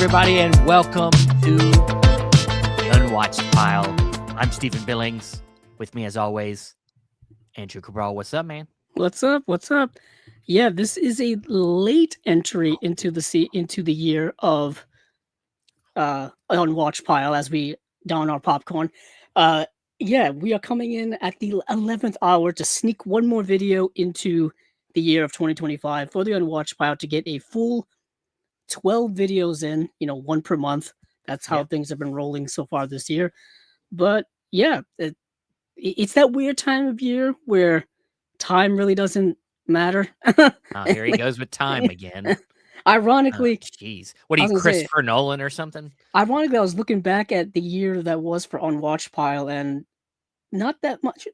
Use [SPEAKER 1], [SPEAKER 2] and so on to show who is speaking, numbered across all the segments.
[SPEAKER 1] everybody, and welcome to the Unwatched Pile. I'm Stephen Billings. With me, as always, Andrew Cabral. What's up, man?
[SPEAKER 2] What's up? What's up? Yeah, this is a late entry into the year of Unwatched Pile as we down our popcorn. Yeah, we are coming in at the 11th hour to sneak one more video into the year of 2025 for the Unwatched Pile to get a full 12 videos in, one per month. That's how things have been rolling so far this year. But yeah, it's that weird time of year where time really doesn't matter.
[SPEAKER 1] Here he goes with time again.
[SPEAKER 2] Ironically,
[SPEAKER 1] jeez, what are you, Christopher Nolan or something?
[SPEAKER 2] Ironically, I was looking back at the year that was for Unwatched Pile, and not that much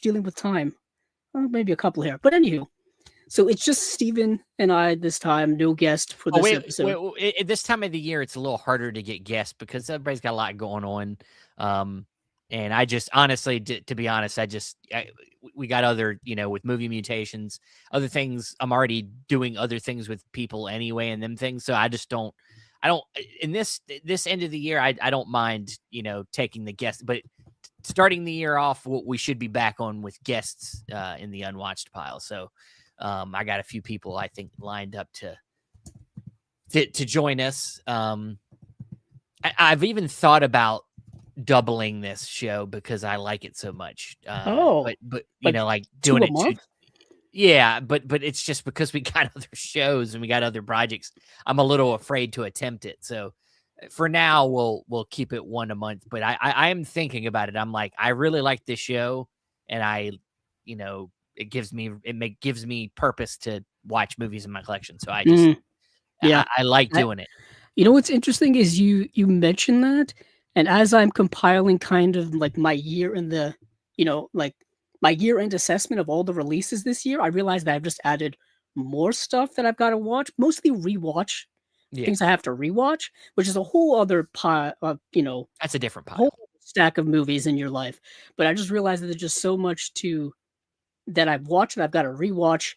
[SPEAKER 2] dealing with time. Maybe a couple here, but anywho. So it's just Steven and I this time, no guest for this episode.
[SPEAKER 1] At this time of the year, it's a little harder to get guests because everybody's got a lot going on. And I just, honestly, to be honest, we got other, with movie mutations, other things. I'm already doing other things with people anyway and them things. So I don't, in this end of the year, I don't mind, taking the guests, but starting the year off, we should be back on with guests in the Unwatched Pile. So I got a few people I think lined up to join us. I've even thought about doubling this show because I like it so much. But like doing it
[SPEAKER 2] month?
[SPEAKER 1] Yeah, but it's just because we got other shows and we got other projects. I'm a little afraid to attempt it. So for now, we'll keep it one a month. But I am thinking about it. I'm like, I really like this show, and it gives me purpose to watch movies in my collection. So I just I like doing it.
[SPEAKER 2] What's interesting is you mentioned that. And as I'm compiling kind of like my year in the, my year-end assessment of all the releases this year, I realized that I've just added more stuff that I've got to watch, mostly rewatch things I have to rewatch, which is a whole other pile,
[SPEAKER 1] That's a different pile.
[SPEAKER 2] Whole stack of movies in your life. But I just realized that there's just so much that I've watched that I've got to rewatch.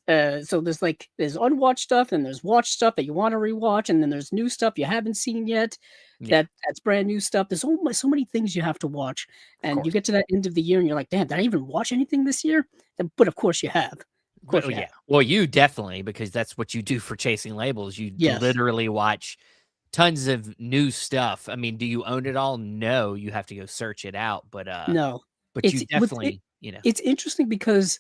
[SPEAKER 2] So there's unwatched stuff and there's watched stuff that you want to rewatch, and then there's new stuff you haven't seen yet. That's brand new stuff. There's so many things you have to watch, and you get to that end of the year and you're like, damn, did I even watch anything this year? But of course you have. Of course you have.
[SPEAKER 1] Well, you definitely, because that's what you do for Chasing Labels. You literally watch tons of new stuff. I mean, do you own it all? No, you have to go search it out. But
[SPEAKER 2] no,
[SPEAKER 1] but you definitely,
[SPEAKER 2] It's interesting because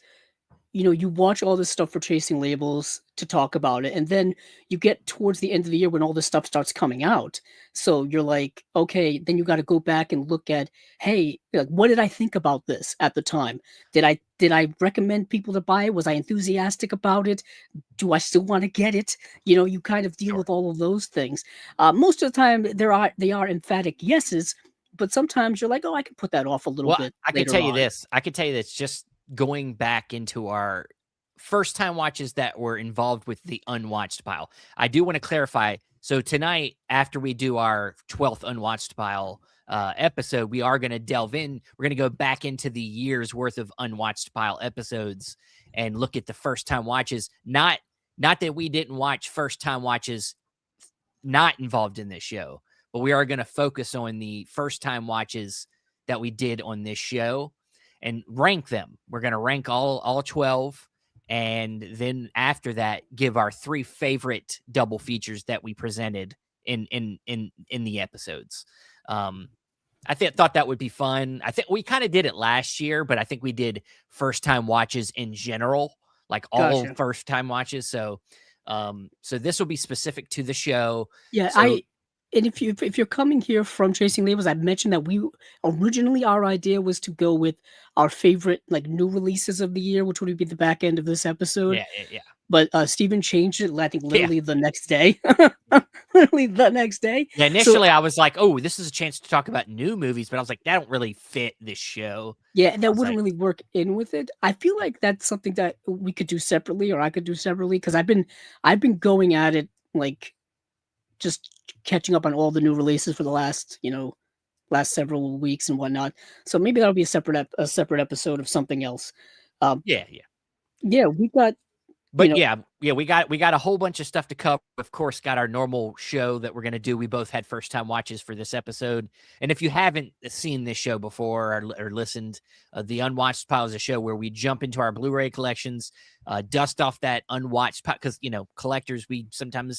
[SPEAKER 2] you watch all this stuff for Chasing Labels to talk about it, and then you get towards the end of the year when all this stuff starts coming out. So you're like, okay, then you got to go back and look at, hey, like, what did I think about this at the time? Did I recommend people to buy it? Was I enthusiastic about it? Do I still want to get it? You kind of deal with all of those things. Most of the time, they are emphatic yeses, but sometimes you're like, oh, I can put that off a little bit.
[SPEAKER 1] I can tell you this. Just going back into our first time watches that were involved with the Unwatched Pile. I do want to clarify. So tonight, after we do our 12th Unwatched Pile episode, we are going to delve in. We're going to go back into the year's worth of Unwatched Pile episodes and look at the first time watches. Not that we didn't watch first time watches not involved in this show, but we are going to focus on the first time watches that we did on this show and rank them. We're going to rank all 12. And then after that, give our 3 favorite double features that we presented in the episodes. I thought that would be fun. I think we kind of did it last year, but I think we did first time watches in general, like all first time watches. So this will be specific to the show.
[SPEAKER 2] Yeah. And if you're coming here from Chasing Labels, I mentioned that originally our idea was to go with our favorite like new releases of the year, which would be the back end of this episode.
[SPEAKER 1] Yeah.
[SPEAKER 2] But Steven changed it, I think, literally the next day. Literally the next day.
[SPEAKER 1] Yeah, initially I was like, oh, this is a chance to talk about new movies, but I was like, that don't really fit this show.
[SPEAKER 2] Yeah, that wouldn't really work in with it. I feel like that's something that we could do separately, or I could do separately, because I've been going at it like just catching up on all the new releases for the last several weeks and whatnot. So maybe that'll be a separate episode of something else.
[SPEAKER 1] Yeah.
[SPEAKER 2] We got You
[SPEAKER 1] But
[SPEAKER 2] know,
[SPEAKER 1] yeah, we got a whole bunch of stuff to cover. Of course, got our normal show that we're gonna do. We both had first time watches for this episode, and if you haven't seen this show before or listened, the Unwatched Pile is a show where we jump into our Blu-ray collections, dust off that unwatched pile because collectors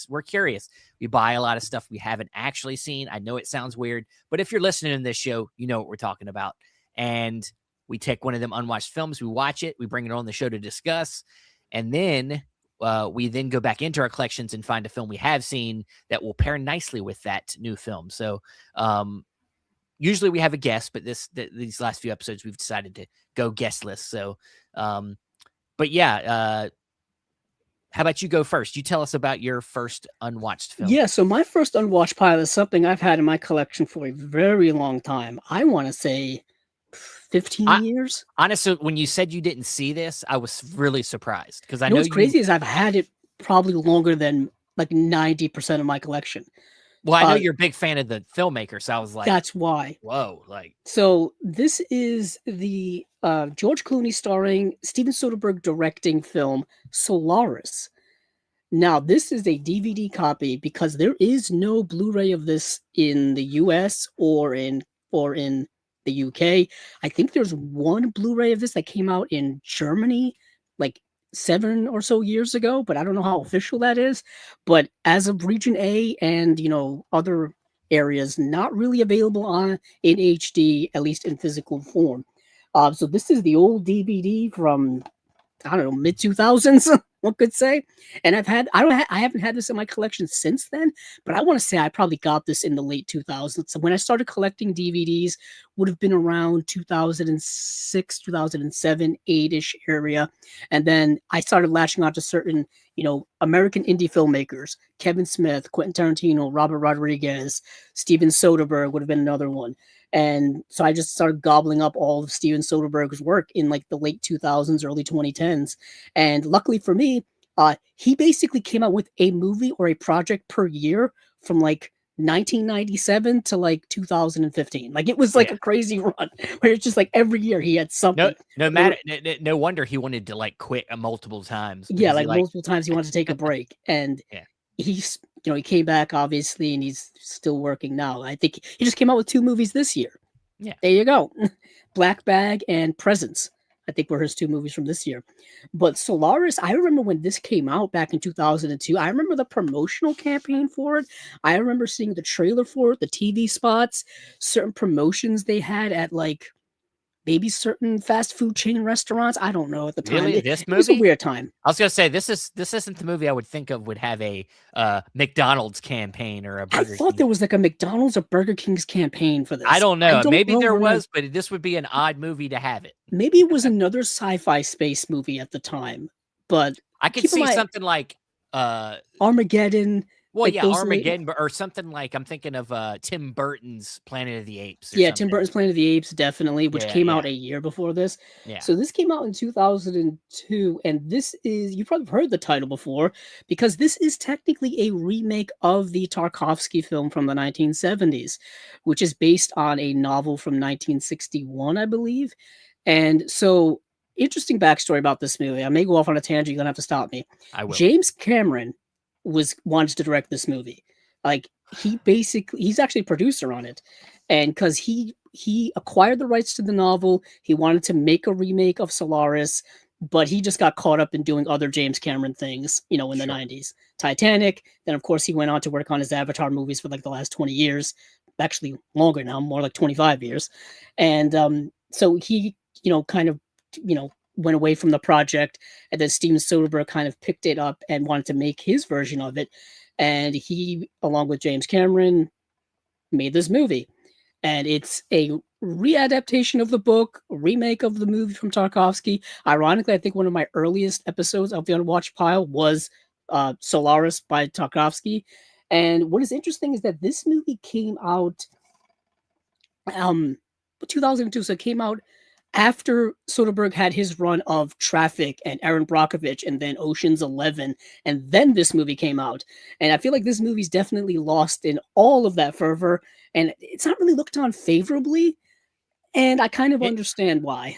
[SPEAKER 1] we're curious. We buy a lot of stuff we haven't actually seen. I know it sounds weird, but if you're listening to this show, you know what we're talking about. And we take one of them unwatched films, we watch it, we bring it on the show to discuss. And then we then go back into our collections and find a film we have seen that will pair nicely with that new film. So usually we have a guest, but these last few episodes we've decided to go guestless. So, but yeah, how about you go first? You tell us about your first unwatched film.
[SPEAKER 2] yeah. So my first unwatched pile is something I've had in my collection for a very long time. I want to say 15
[SPEAKER 1] I,
[SPEAKER 2] years.
[SPEAKER 1] honestly, when you said you didn't see this, I was really surprised because I
[SPEAKER 2] You know
[SPEAKER 1] know
[SPEAKER 2] what's
[SPEAKER 1] you.
[SPEAKER 2] crazy is I've had it probably longer than like 90% of my collection.
[SPEAKER 1] Well, I know
[SPEAKER 2] Uh,
[SPEAKER 1] you're a big fan of the filmmaker, so I was like,
[SPEAKER 2] that's why.
[SPEAKER 1] whoa, like
[SPEAKER 2] So this is the George Clooney starring, Steven Soderbergh directing film Solaris. Now, this is a DVD copy because there is no Blu-ray of this in the US or in the UK. I think there's one Blu-ray of this that came out in Germany like 7 or so years ago, but I don't know how official that is. But as of region A and, other areas, not really available on in HD, at least in physical form. So this is the old DVD from, I don't know, mid 2000s, one could say. And I haven't had this in my collection since then, but I want to say I probably got this in the late 2000s. So when I started collecting DVDs, would have been around 2006, 2007, 8-ish area. And then I started latching on to certain, American indie filmmakers, Kevin Smith, Quentin Tarantino, Robert Rodriguez, Steven Soderbergh would have been another one. And so I just started gobbling up all of Steven Soderbergh's work in like the late 2000s, early 2010s. And luckily for me, he basically came out with a movie or a project per year from like 1997 to like 2015. Like it was like
[SPEAKER 1] yeah.
[SPEAKER 2] a crazy run where it's just like every year he had something.
[SPEAKER 1] No wonder he wanted to like quit multiple times
[SPEAKER 2] Yeah,
[SPEAKER 1] because he
[SPEAKER 2] like
[SPEAKER 1] like
[SPEAKER 2] multiple times he wanted to take a break. And
[SPEAKER 1] yeah.
[SPEAKER 2] he's, he came back obviously and he's still working now. I think he just came out with 2 movies this year.
[SPEAKER 1] Yeah.
[SPEAKER 2] There you go. Black Bag and Presence, I think, were his 2 movies from this year. But Solaris, I remember when this came out back in 2002. I remember the promotional campaign for it. I remember seeing the trailer for it, the TV spots, certain promotions they had at like maybe certain fast food chain restaurants. I don't know at the time.
[SPEAKER 1] Really?
[SPEAKER 2] It,
[SPEAKER 1] This
[SPEAKER 2] it was a
[SPEAKER 1] movie?
[SPEAKER 2] weird time.
[SPEAKER 1] I was gonna say this isn't the movie I would think of would have a McDonald's campaign or a
[SPEAKER 2] I
[SPEAKER 1] Burger
[SPEAKER 2] thought
[SPEAKER 1] King.
[SPEAKER 2] there was like a McDonald's or Burger King's campaign for
[SPEAKER 1] I
[SPEAKER 2] this.
[SPEAKER 1] don't
[SPEAKER 2] I
[SPEAKER 1] know.
[SPEAKER 2] don't
[SPEAKER 1] Maybe
[SPEAKER 2] know
[SPEAKER 1] there
[SPEAKER 2] when I
[SPEAKER 1] was, but this would be an odd movie to have it.
[SPEAKER 2] maybe it was another sci-fi space movie at the time, but
[SPEAKER 1] I could
[SPEAKER 2] keep in
[SPEAKER 1] see
[SPEAKER 2] mind
[SPEAKER 1] something like
[SPEAKER 2] Armageddon,
[SPEAKER 1] well,
[SPEAKER 2] like
[SPEAKER 1] yeah,
[SPEAKER 2] those late.
[SPEAKER 1] Armageddon, or something like I'm thinking of Tim Burton's Planet of the Apes or
[SPEAKER 2] Yeah, Tim
[SPEAKER 1] something.
[SPEAKER 2] Burton's Planet of the Apes, definitely, which
[SPEAKER 1] Yeah,
[SPEAKER 2] came
[SPEAKER 1] yeah,
[SPEAKER 2] out a year before this.
[SPEAKER 1] yeah.
[SPEAKER 2] So this came out in 2002, and this is, you've probably heard the title before, because this is technically a remake of the Tarkovsky film from the 1970s, which is based on a novel from 1961, I believe. And so, interesting backstory about this movie. I may go off on a tangent, you're gonna have to stop me.
[SPEAKER 1] I will.
[SPEAKER 2] James Cameron wanted to direct this movie. Like he's actually a producer on it, and because he acquired the rights to the novel, he wanted to make a remake of Solaris, but he just got caught up in doing other James Cameron things, in the
[SPEAKER 1] Sure.
[SPEAKER 2] 90s. Titanic, then of course he went on to work on his Avatar movies for like the last 20 years, actually longer now, more like 25 years. And so he, kind of, went away from the project, and then Steven Soderbergh kind of picked it up and wanted to make his version of it. And he, along with James Cameron, made this movie. And it's a readaptation of the book, a remake of the movie from Tarkovsky. Ironically, I think one of my earliest episodes of the Unwatched Pile was Solaris by Tarkovsky. And what is interesting is that this movie came out 2002, so it came out after Soderbergh had his run of Traffic and Aaron Brockovich and then Ocean's 11, and then this movie came out. And I feel like this movie's definitely lost in all of that fervor, and it's not really looked on favorably. and I kind of
[SPEAKER 1] It
[SPEAKER 2] understand why.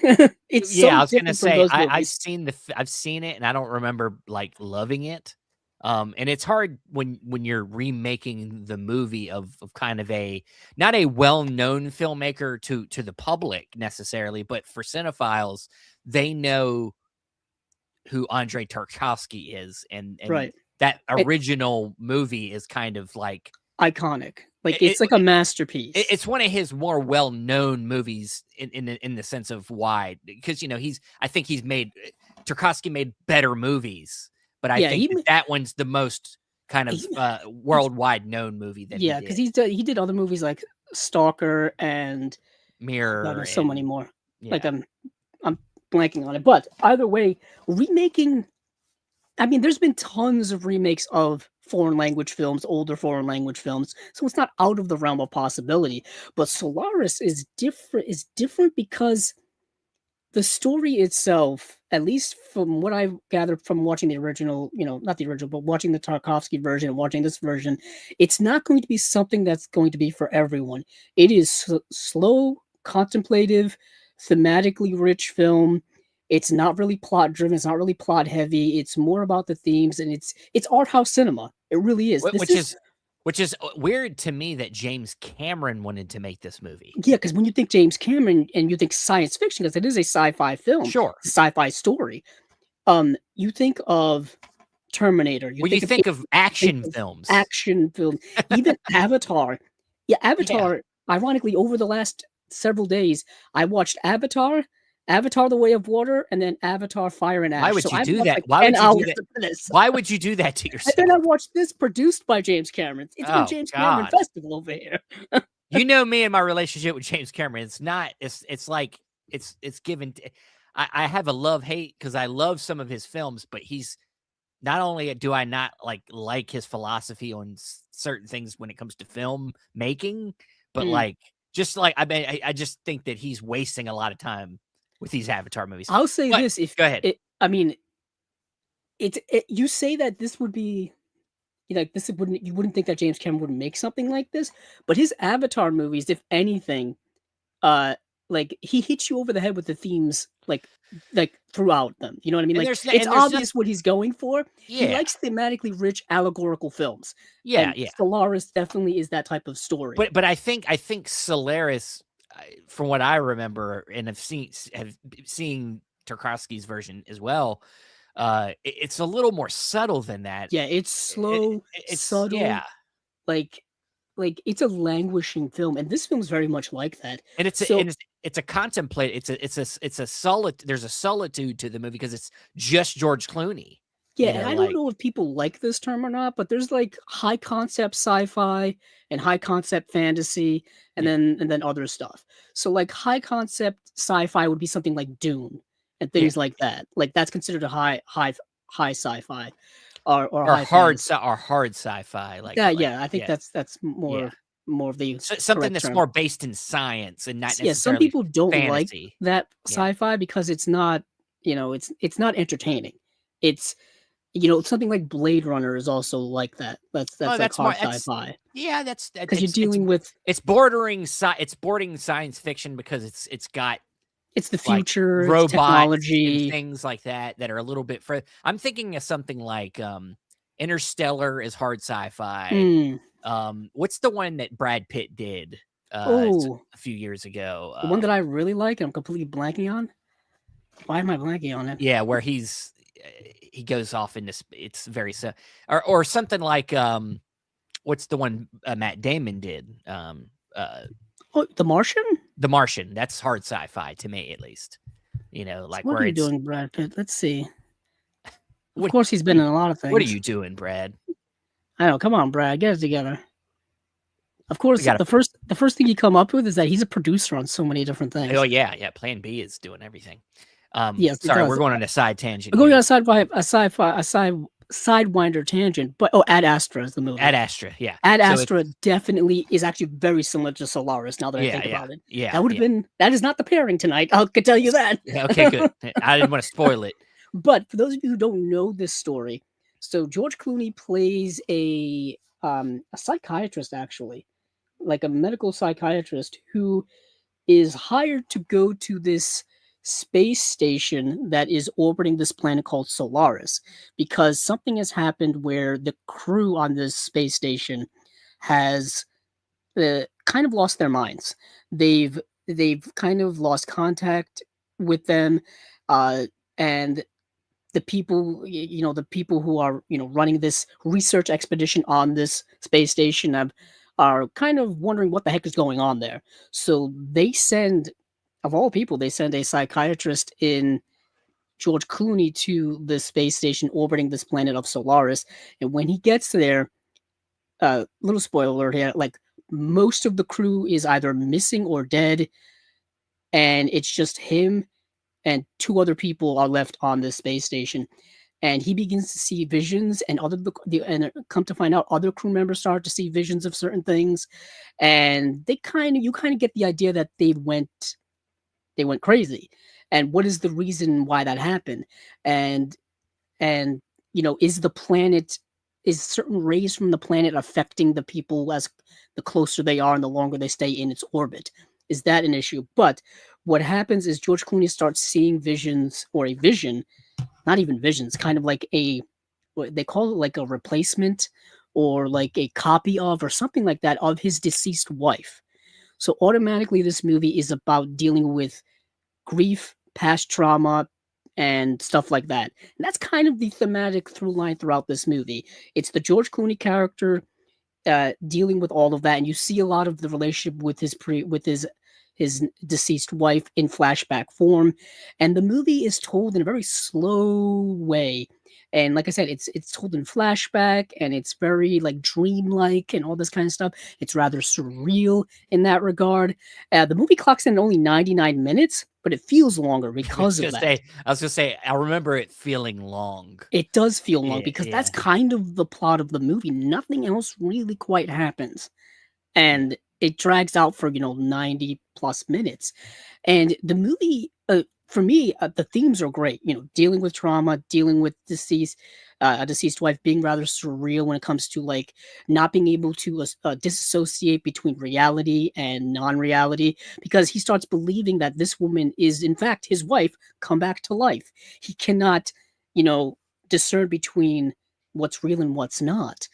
[SPEAKER 2] It's
[SPEAKER 1] Yeah,
[SPEAKER 2] so
[SPEAKER 1] I was gonna
[SPEAKER 2] different from
[SPEAKER 1] say
[SPEAKER 2] those
[SPEAKER 1] I've
[SPEAKER 2] movies.
[SPEAKER 1] seen I've seen it, and I don't remember, like, loving it. And it's hard when you're remaking the movie of kind of a not a well-known filmmaker to the public necessarily, but for cinephiles, they know who Andrei Tarkovsky is, and
[SPEAKER 2] Right.
[SPEAKER 1] that
[SPEAKER 2] It
[SPEAKER 1] original movie is kind of like
[SPEAKER 2] iconic. Like,
[SPEAKER 1] it
[SPEAKER 2] it's like a masterpiece.
[SPEAKER 1] it's one of his more well-known movies in the sense of why, because, I think he's made Tarkovsky made better movies, but I
[SPEAKER 2] Yeah,
[SPEAKER 1] think that one's the most kind of,
[SPEAKER 2] he he
[SPEAKER 1] worldwide known movie that he
[SPEAKER 2] yeah,
[SPEAKER 1] did.
[SPEAKER 2] because he did other movies like Stalker and oh god,
[SPEAKER 1] Mirror
[SPEAKER 2] there's so many
[SPEAKER 1] and
[SPEAKER 2] more. Like,
[SPEAKER 1] yeah.
[SPEAKER 2] I'm blanking on it, but either way, remaking I mean, there's been tons of remakes of foreign language films, older foreign language films, so it's not out of the realm of possibility, but Solaris is different because the story itself, at least from what I've gathered from watching the original, not the original, but watching the Tarkovsky version and watching this version, it's not going to be something that's going to be for everyone. It is slow, contemplative, thematically rich film. It's not really plot driven. It's not really plot heavy. It's more about the themes, and it's art house cinema. It really is.
[SPEAKER 1] Wh
[SPEAKER 2] This
[SPEAKER 1] which
[SPEAKER 2] is
[SPEAKER 1] is which is, weird to me that James Cameron wanted to make this movie.
[SPEAKER 2] Yeah, because when you think James Cameron and you think science fiction, because it is a sci-fi film,
[SPEAKER 1] Sure.
[SPEAKER 2] it's a sci-fi story. You think of Terminator, you
[SPEAKER 1] When you
[SPEAKER 2] think of
[SPEAKER 1] think of
[SPEAKER 2] think
[SPEAKER 1] action
[SPEAKER 2] of
[SPEAKER 1] films.
[SPEAKER 2] action film, even Avatar. Yeah,
[SPEAKER 1] Yeah.
[SPEAKER 2] Avatar, ironically, over the last several days, I watched Avatar: The Way of Water, and then Avatar: Fire and
[SPEAKER 1] Why
[SPEAKER 2] Ash.
[SPEAKER 1] would
[SPEAKER 2] So
[SPEAKER 1] you
[SPEAKER 2] I've
[SPEAKER 1] do
[SPEAKER 2] watched,
[SPEAKER 1] that?
[SPEAKER 2] like,
[SPEAKER 1] Why
[SPEAKER 2] 10
[SPEAKER 1] would you do
[SPEAKER 2] hours
[SPEAKER 1] that?
[SPEAKER 2] of this.
[SPEAKER 1] Why would you do that to
[SPEAKER 2] And then I
[SPEAKER 1] yourself?
[SPEAKER 2] watched this produced by James Cameron. It's been
[SPEAKER 1] Oh
[SPEAKER 2] James Cameron
[SPEAKER 1] god.
[SPEAKER 2] Festival over here.
[SPEAKER 1] You know me and my relationship with James Cameron. It's not. It's like it's given. I have a love-hate because I love some of his films, but he's not only do I not like his philosophy on certain things when it comes to film making, but
[SPEAKER 2] Mm.
[SPEAKER 1] just like I mean, I just think that he's wasting a lot of time with these Avatar movies.
[SPEAKER 2] I'll say
[SPEAKER 1] But
[SPEAKER 2] this, if
[SPEAKER 1] go ahead.
[SPEAKER 2] I mean, you say that this would be like, this wouldn't you wouldn't think that James Cameron would make something like this, but his Avatar movies, if anything, uh, like, he hits you over the head with the themes, like, throughout them, you know what I mean?
[SPEAKER 1] And
[SPEAKER 2] Like,
[SPEAKER 1] there's
[SPEAKER 2] it's
[SPEAKER 1] and there's not.
[SPEAKER 2] obvious what he's going for. He
[SPEAKER 1] Yeah,
[SPEAKER 2] likes thematically rich allegorical films,
[SPEAKER 1] yeah,
[SPEAKER 2] and
[SPEAKER 1] yeah.
[SPEAKER 2] Solaris definitely is that type of story.
[SPEAKER 1] But I think Solaris, from what I remember, and have seen Tarkovsky's version as well. It's a little more subtle than that.
[SPEAKER 2] Yeah, it's slow,
[SPEAKER 1] It's
[SPEAKER 2] subtle,
[SPEAKER 1] yeah,
[SPEAKER 2] like it's a languishing film, and this film is very much like that.
[SPEAKER 1] and
[SPEAKER 2] So
[SPEAKER 1] it's a contemplate. It's a solid. There's a solitude to the movie because it's just George Clooney.
[SPEAKER 2] yeah,
[SPEAKER 1] You
[SPEAKER 2] and
[SPEAKER 1] know,
[SPEAKER 2] I don't
[SPEAKER 1] like
[SPEAKER 2] know if people like this term or not, but there's like high concept sci-fi and high concept fantasy and
[SPEAKER 1] yeah,
[SPEAKER 2] then other stuff. So like high concept sci-fi would be something like Dune and
[SPEAKER 1] yeah,
[SPEAKER 2] things like that. Like that's considered a high sci-fi or high fantasy.
[SPEAKER 1] or hard sci-fi.
[SPEAKER 2] Yeah,
[SPEAKER 1] Like
[SPEAKER 2] yeah, I think
[SPEAKER 1] yeah,
[SPEAKER 2] that's
[SPEAKER 1] yeah.
[SPEAKER 2] more of the
[SPEAKER 1] So, something
[SPEAKER 2] correct
[SPEAKER 1] that's
[SPEAKER 2] term.
[SPEAKER 1] more based in science and not
[SPEAKER 2] Yeah, some
[SPEAKER 1] necessarily
[SPEAKER 2] people don't like
[SPEAKER 1] fantasy.
[SPEAKER 2] that
[SPEAKER 1] Yeah.
[SPEAKER 2] sci-fi because it's not, it's not entertaining. It's something like Blade Runner is also like that. That's
[SPEAKER 1] Oh,
[SPEAKER 2] like
[SPEAKER 1] that's more
[SPEAKER 2] hard
[SPEAKER 1] that's
[SPEAKER 2] sci-fi
[SPEAKER 1] yeah, that's that
[SPEAKER 2] because 'cause you're dealing with
[SPEAKER 1] it's bordering science fiction because it's got
[SPEAKER 2] it's the
[SPEAKER 1] like
[SPEAKER 2] future, it's
[SPEAKER 1] robots and
[SPEAKER 2] technology.
[SPEAKER 1] things like that are a little bit further. I'm thinking of something like Interstellar is hard sci-fi.
[SPEAKER 2] Mm.
[SPEAKER 1] What's the one that Brad Pitt did
[SPEAKER 2] Oh,
[SPEAKER 1] a few years ago?
[SPEAKER 2] the one that I really like, I'm completely blanking on. Why am I blanking on it?
[SPEAKER 1] Yeah, where he goes off into it's very or something like what's the one Matt Damon did?
[SPEAKER 2] Oh, The Martian?
[SPEAKER 1] The Martian. That's hard sci-fi to me, at least.
[SPEAKER 2] So
[SPEAKER 1] Like
[SPEAKER 2] what
[SPEAKER 1] where
[SPEAKER 2] are you
[SPEAKER 1] it's
[SPEAKER 2] doing, Brad Pitt? Let's see. Of
[SPEAKER 1] what
[SPEAKER 2] course, he's
[SPEAKER 1] what
[SPEAKER 2] been
[SPEAKER 1] are
[SPEAKER 2] in a lot of
[SPEAKER 1] what are
[SPEAKER 2] things.
[SPEAKER 1] you doing, Brad?
[SPEAKER 2] I know. Come on, Brad, get it together. Of
[SPEAKER 1] We
[SPEAKER 2] course,
[SPEAKER 1] got to.
[SPEAKER 2] the first thing you come up with is that he's a producer on so many different
[SPEAKER 1] Oh
[SPEAKER 2] things.
[SPEAKER 1] yeah, yeah. Plan B is doing everything.
[SPEAKER 2] Yes, it
[SPEAKER 1] Sorry, we're
[SPEAKER 2] does.
[SPEAKER 1] going on a side tangent
[SPEAKER 2] I'm going on
[SPEAKER 1] here.
[SPEAKER 2] a sidewinder tangent, but Ad Astra is the
[SPEAKER 1] Ad
[SPEAKER 2] movie.
[SPEAKER 1] Astra, yeah.
[SPEAKER 2] Ad
[SPEAKER 1] So it's
[SPEAKER 2] Astra definitely is actually very similar to Solaris now that I
[SPEAKER 1] yeah,
[SPEAKER 2] think
[SPEAKER 1] yeah,
[SPEAKER 2] about it.
[SPEAKER 1] yeah, yeah.
[SPEAKER 2] That is not the pairing tonight, I could tell you that.
[SPEAKER 1] Yeah, okay, good. I didn't want to spoil it.
[SPEAKER 2] But for those of you who don't know this story, so George Clooney plays a psychiatrist actually, like a medical psychiatrist who is hired to go to this space station that is orbiting this planet called Solaris because something has happened where the crew on this space station has kind of lost their minds. They've kind of lost contact with them, uh, and the people who are running this research expedition on this space station are kind of wondering what the heck is going on there. So they send, of all people, they send a psychiatrist in George Clooney to the space station orbiting this planet of Solaris. And when he gets there, little spoiler alert here, like most of the crew is either missing or dead, and it's just him and two other people are left on this space station. And he begins to see visions, and and come to find out, other crew members start to see visions of certain things, and you kind of get the idea that they went crazy, and what is the reason why that happened, and is the planet is certain rays from the planet affecting the people as the closer they are and the longer they stay in its orbit? Is that an issue? But what happens is George Clooney starts seeing visions, or a vision, not even visions, kind of like what they call it, like a replacement or like a copy of or something like that of his deceased wife. So automatically this movie is about dealing with grief, past trauma, and stuff like that. And that's kind of the thematic through line throughout this movie. It's the George Clooney character dealing with all of that, and you see a lot of the relationship with his deceased wife in flashback form. And the movie is told in a very slow way. And like I said, it's told in flashback, and it's very like dreamlike and all this kind of stuff. It's rather surreal in that regard. The movie clocks in only 99 minutes, but it feels longer because of that.
[SPEAKER 1] I was gonna say, I remember it feeling long.
[SPEAKER 2] It does feel long
[SPEAKER 1] Yeah,
[SPEAKER 2] because
[SPEAKER 1] yeah.
[SPEAKER 2] that's kind of the plot of the movie. Nothing else really quite happens. And it drags out for 90 plus minutes. And the movie, for me, the themes are great. Dealing with trauma, dealing with a deceased wife, being rather surreal when it comes to like not being able to disassociate between reality and non-reality, because he starts believing that this woman is in fact his wife come back to life. He cannot, discern between what's real and what's not.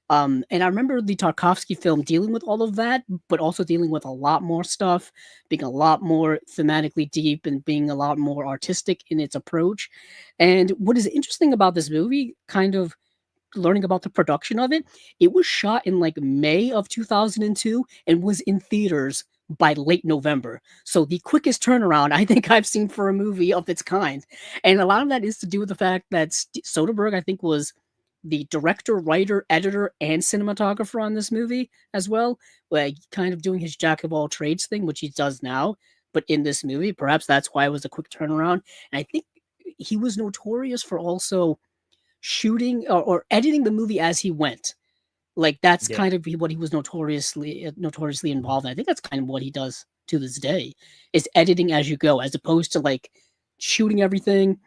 [SPEAKER 2] And I remember the Tarkovsky film dealing with all of that, but also dealing with a lot more stuff, being a lot more thematically deep and being a lot more artistic in its approach. And what is interesting about this movie, kind of learning about the production of it, it was shot in like May of 2002 and was in theaters by late November. So the quickest turnaround I think I've seen for a movie of its kind. And a lot of that is to do with the fact that Soderbergh, I think, was the director, writer, editor, and cinematographer on this movie as well, like kind of doing his jack of all trades thing, which he does now. But in this movie, perhaps that's why it was a quick turnaround. And I think he was notorious for also shooting or editing the movie as he went. Like that's
[SPEAKER 1] Yeah.
[SPEAKER 2] kind of what he was notoriously involved in. I think that's kind of what he does to this day, is editing as you go, as opposed to like shooting everything,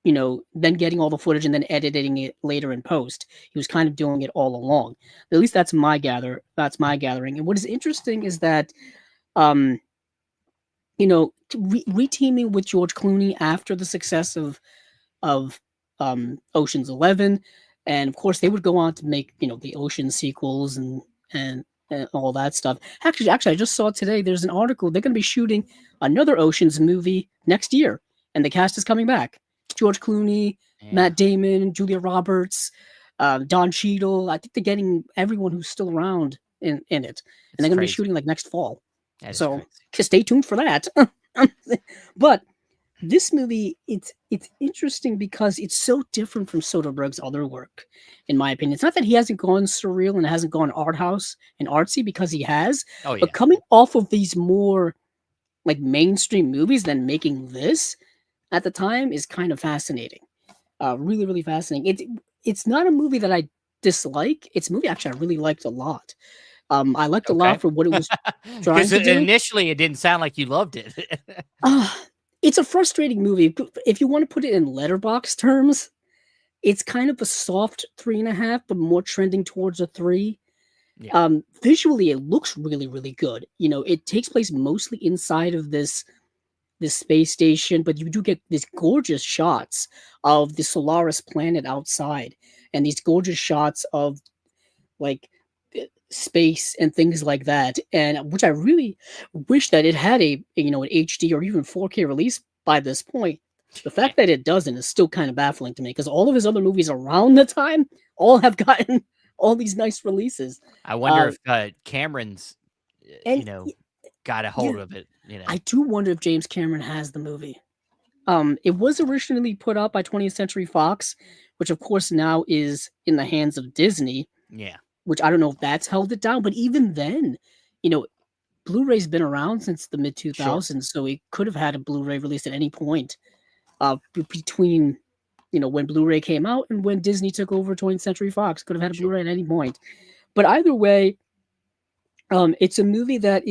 [SPEAKER 2] then getting all the footage and then editing it later in post. He was kind of doing it all along. At least that's my gathering. And what is interesting is that um reteaming with George Clooney after the success of Ocean's 11, and of course they would go on to make, the Ocean sequels and all that stuff. Actually I just saw today there's an article they're going to be shooting another Ocean's movie next year, and the cast is coming back. George Clooney, Matt Damon, Julia Roberts, Don Cheadle. I think they're getting everyone who's still around in it, and they're going to be shooting like next fall. So stay tuned for that. But this movie, it's interesting because it's so different from Soderbergh's other work, in my opinion. It's not that he hasn't gone surreal and hasn't gone art house and artsy, because he has.
[SPEAKER 1] Oh, yeah.
[SPEAKER 2] But coming off of these more like mainstream movies than making this at the time is kind of fascinating. Really, really fascinating. It's not a movie that I dislike. It's a movie actually I really liked a lot. I liked a lot for what it was trying to do.
[SPEAKER 1] Initially, it didn't sound like you loved it.
[SPEAKER 2] It's a frustrating movie. If you want to put it in letterbox terms, it's kind of a soft 3.5, but more trending towards a 3.
[SPEAKER 1] Yeah.
[SPEAKER 2] Visually, it looks really, really good. You know, it takes place mostly inside of this space station, but you do get these gorgeous shots of the Solaris planet outside, and these gorgeous shots of like space and things like that, and which I really wish that it had an HD or even 4K release by this point. The fact that it doesn't is still kind of baffling to me because all of his other movies around the time all have gotten all these nice releases.
[SPEAKER 1] I wonder
[SPEAKER 2] Uh,
[SPEAKER 1] if Cameron's,
[SPEAKER 2] and
[SPEAKER 1] got a
[SPEAKER 2] yeah,
[SPEAKER 1] hold of it.
[SPEAKER 2] I do wonder if James Cameron has the movie. It was originally put out by 20th Century Fox, which of course now is in the hands of Disney,
[SPEAKER 1] Yeah.
[SPEAKER 2] which I don't know if that's held it down. But even then, you know, Blu-ray's been around since the mid
[SPEAKER 1] Sure.
[SPEAKER 2] 2000s, so it could have had a Blu-ray released at any point between when Blu-ray came out and when Disney took over 20th Century Fox. Could have had a
[SPEAKER 1] Sure.
[SPEAKER 2] Blu-ray at any point. But either way, it's a movie that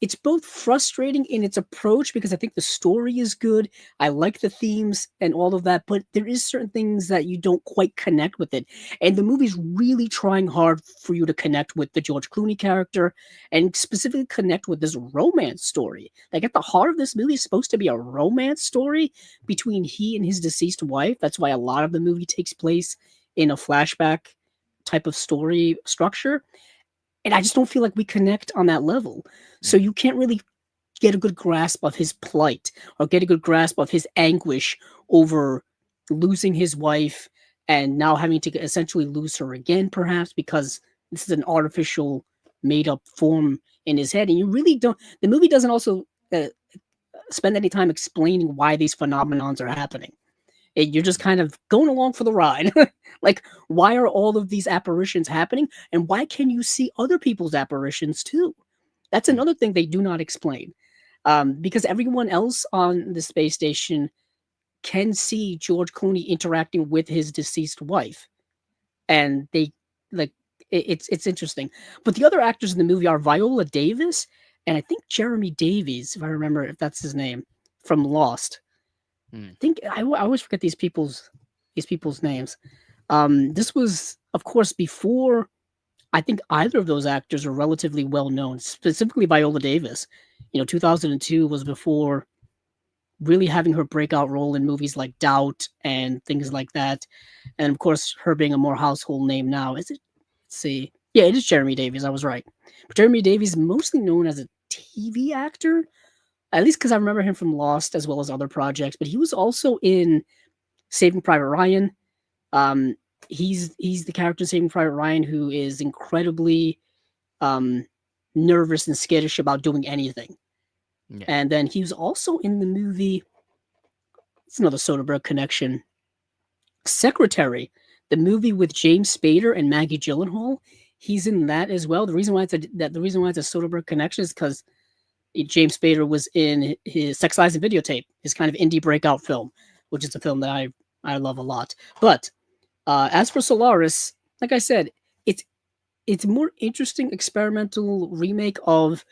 [SPEAKER 2] it's both frustrating in its approach because I think the story is good. I like the themes and all of that, but there is certain things that you don't quite connect with it. And the movie's really trying hard for you to connect with the George Clooney character and specifically connect with this romance story. Like at the heart of this movie is supposed to be a romance story between he and his deceased wife. That's why a lot of the movie takes place in a flashback type of story structure, and I just don't feel like we connect on that level. So
[SPEAKER 1] Mm.
[SPEAKER 2] you can't really get a good grasp of his plight or get a good grasp of his anguish over losing his wife and now having to essentially lose her again, perhaps because this is an artificial made up form in his head. And you really don't, the movie doesn't also spend any time explaining why these phenomenons are happening. You're just kind of going along for the ride. Like, why are all of these apparitions happening? And why can you see other people's apparitions too? That's
[SPEAKER 1] Mm.
[SPEAKER 2] another thing they do not explain. Because everyone else on the space station can see George Clooney interacting with his deceased wife. And they like it's interesting. But the other actors in the movie are Viola Davis and I think Jeremy Davies, if I remember if that's his name, from Lost.
[SPEAKER 1] Mm.
[SPEAKER 2] Think I always forget these people's names. This was, of course, before I think either of those actors are relatively well known. Specifically, Viola Davis. 2002 was before really having her breakout role in movies like Doubt and things like that. And of course, her being a more household name now. Is it? Let's see. Yeah, it is Jeremy Davies. I was right. But Jeremy Davies, mostly known as a TV actor, at least because I remember him from Lost as well as other projects. But he was also in Saving Private Ryan. Um, he's the character in Saving Private Ryan who is incredibly um, nervous and skittish about doing anything.
[SPEAKER 1] Yeah.
[SPEAKER 2] And then he was also in the movie. It's another Soderbergh connection. Secretary, the movie with James Spader and Maggie Gyllenhaal. He's in that as well. The reason why it's a Soderbergh connection is because James Spader was in his Sex Lies and Videotape, his kind of indie breakout film, which is a film that I love a lot. But as for Solaris, like I said, it's it's a more interesting experimental remake of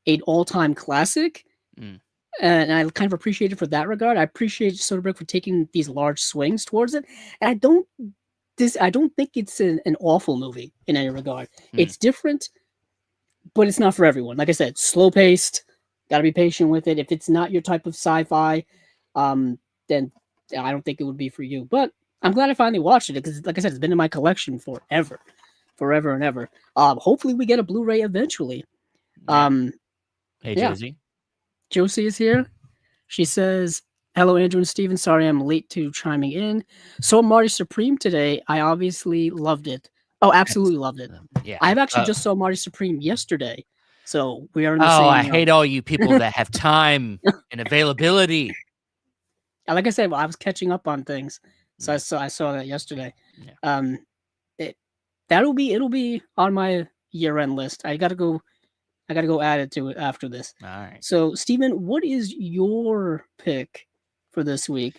[SPEAKER 2] an all-time classic,
[SPEAKER 1] Mm.
[SPEAKER 2] and I kind of appreciate it for that regard. I appreciate Soderbergh for taking these large swings towards it, and I don't think it's an awful movie in any regard.
[SPEAKER 1] Mm.
[SPEAKER 2] It's different, but it's not for everyone. Like I said, slow paced. Got to be patient with it. If it's not your type of sci-fi, then I don't think it would be for you. But I'm glad I finally watched it because, like I said, it's been in my collection forever and ever. Hopefully, we get a Blu-ray eventually.
[SPEAKER 1] Yeah.
[SPEAKER 2] Um,
[SPEAKER 1] Hey,
[SPEAKER 2] yeah,
[SPEAKER 1] Josie.
[SPEAKER 2] Josie is here. She says, "Hello, Andrew and Steven. Sorry I'm late to chiming in. Saw Marty Supreme today. I obviously loved it. Oh,
[SPEAKER 1] That's,
[SPEAKER 2] absolutely loved it.
[SPEAKER 1] yeah.
[SPEAKER 2] I've actually just saw Marty Supreme yesterday, so we are in the
[SPEAKER 1] Oh,
[SPEAKER 2] same.
[SPEAKER 1] I hate all you people that have time and availability.
[SPEAKER 2] Like I said, well, I was catching up on things, so I
[SPEAKER 1] Yeah.
[SPEAKER 2] saw that yesterday.
[SPEAKER 1] Yeah.
[SPEAKER 2] Um, it it'll be on my year-end list. I gotta go add it to it after this.
[SPEAKER 1] All right.
[SPEAKER 2] So, Steven, what is your pick for this week?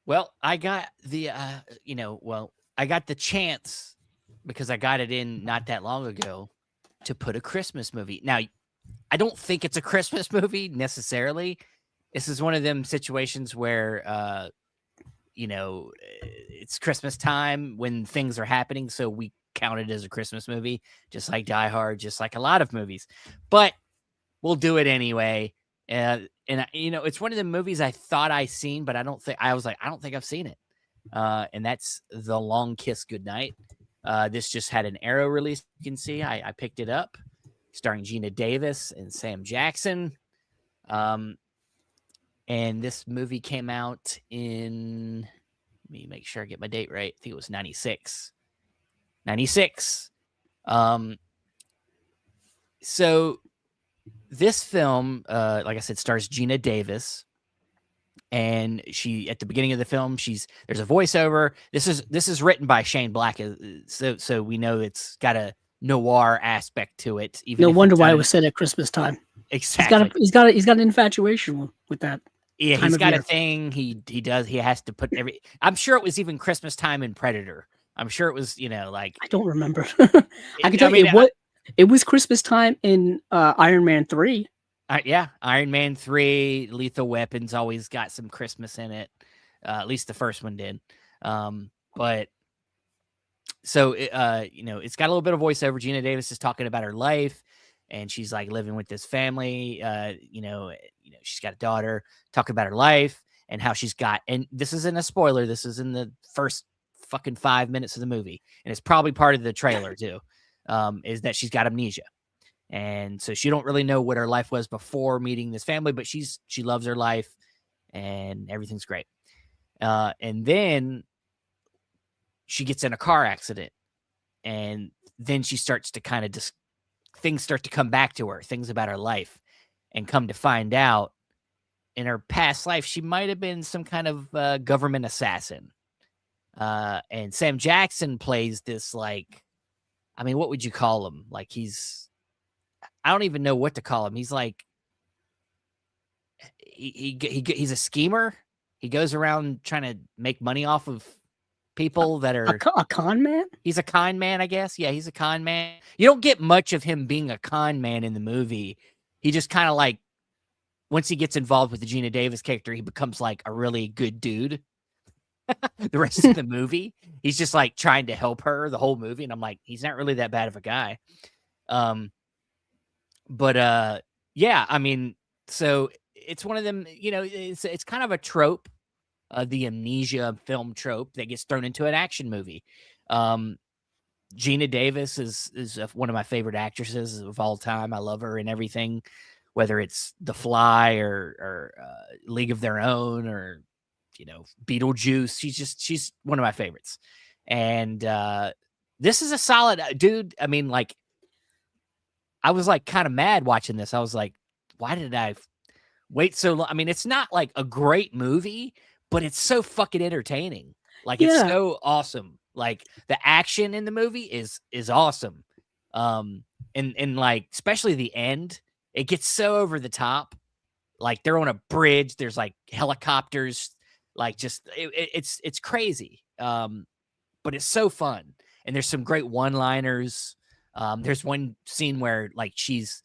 [SPEAKER 1] Well, I got the, I got the chance because I got it in not that long ago to put a Christmas movie. Now, I don't think it's a Christmas movie necessarily. This is one of them situations where, it's Christmas time when things are happening. So we counted as a Christmas movie, just like Die Hard, just like a lot of movies. But we'll do it anyway. And it's one of the movies I thought I seen, but I don't think I don't think I've seen it. And that's The Long Kiss Goodnight. This just had an Arrow release. You can see I picked it up, starring Gina Davis and Sam Jackson. And this movie came out in, let me make sure I get my date right. I think it was 96. 96. So this film, like I said, stars Gina Davis. And she, at the beginning of the film, there's a voiceover. This is written by Shane Black, so we know it's got a noir aspect to it. Even
[SPEAKER 2] no wonder why it was set at Christmas time.
[SPEAKER 1] Exactly.
[SPEAKER 2] He's got an infatuation with that.
[SPEAKER 1] Yeah, he's got a thing. He has to put every. I'm sure it was even Christmas time in Predator. I'm sure it was, like
[SPEAKER 2] I don't remember. I can tell you it was Christmas time in Iron Man 3.
[SPEAKER 1] Yeah, Iron Man 3, Lethal Weapons always got some Christmas in it. At least the first one did. But so it's got a little bit of voiceover. Gina Davis is talking about her life, and she's like living with this family. She's got a daughter. Talking about her life and how she's got. And this isn't a spoiler. This is in the first fucking 5 minutes of the movie, and it's probably part of the trailer too. Is that she's got amnesia. And so she don't really know what her life was before meeting this family, but she loves her life and everything's great. And then she gets in a car accident, and then she starts to kind of things start to come back to her, things about her life, and come to find out in her past life, she might have been some kind of government assassin. And Sam Jackson plays this, what would you call him? I don't even know what to call him. He's like, he's a schemer. He goes around trying to make money off of people that are
[SPEAKER 2] a con man.
[SPEAKER 1] He's a con man, I guess. Yeah, he's a con man. You don't get much of him being a con man in the movie. He just kind of once he gets involved with the Gina Davis character, he becomes like a really good dude. The rest of the movie, he's just trying to help her the whole movie, and I'm like, he's not really that bad of a guy. But yeah, so it's one of them, it's kind of a trope, the amnesia film trope that gets thrown into an action movie. Gina Davis is one of my favorite actresses of all time. I love her in everything, whether it's The Fly or League of Their Own or, Beetlejuice. She's one of my favorites. And this is a solid dude. I was kind of mad watching this. I was like, why did I wait so long? It's not a great movie, but it's so fucking entertaining. It's so awesome. The action in the movie is awesome. And especially the end, it gets so over the top. They're on a bridge. There's helicopters. It's crazy. But it's so fun. And there's some great one-liners. There's one scene where she's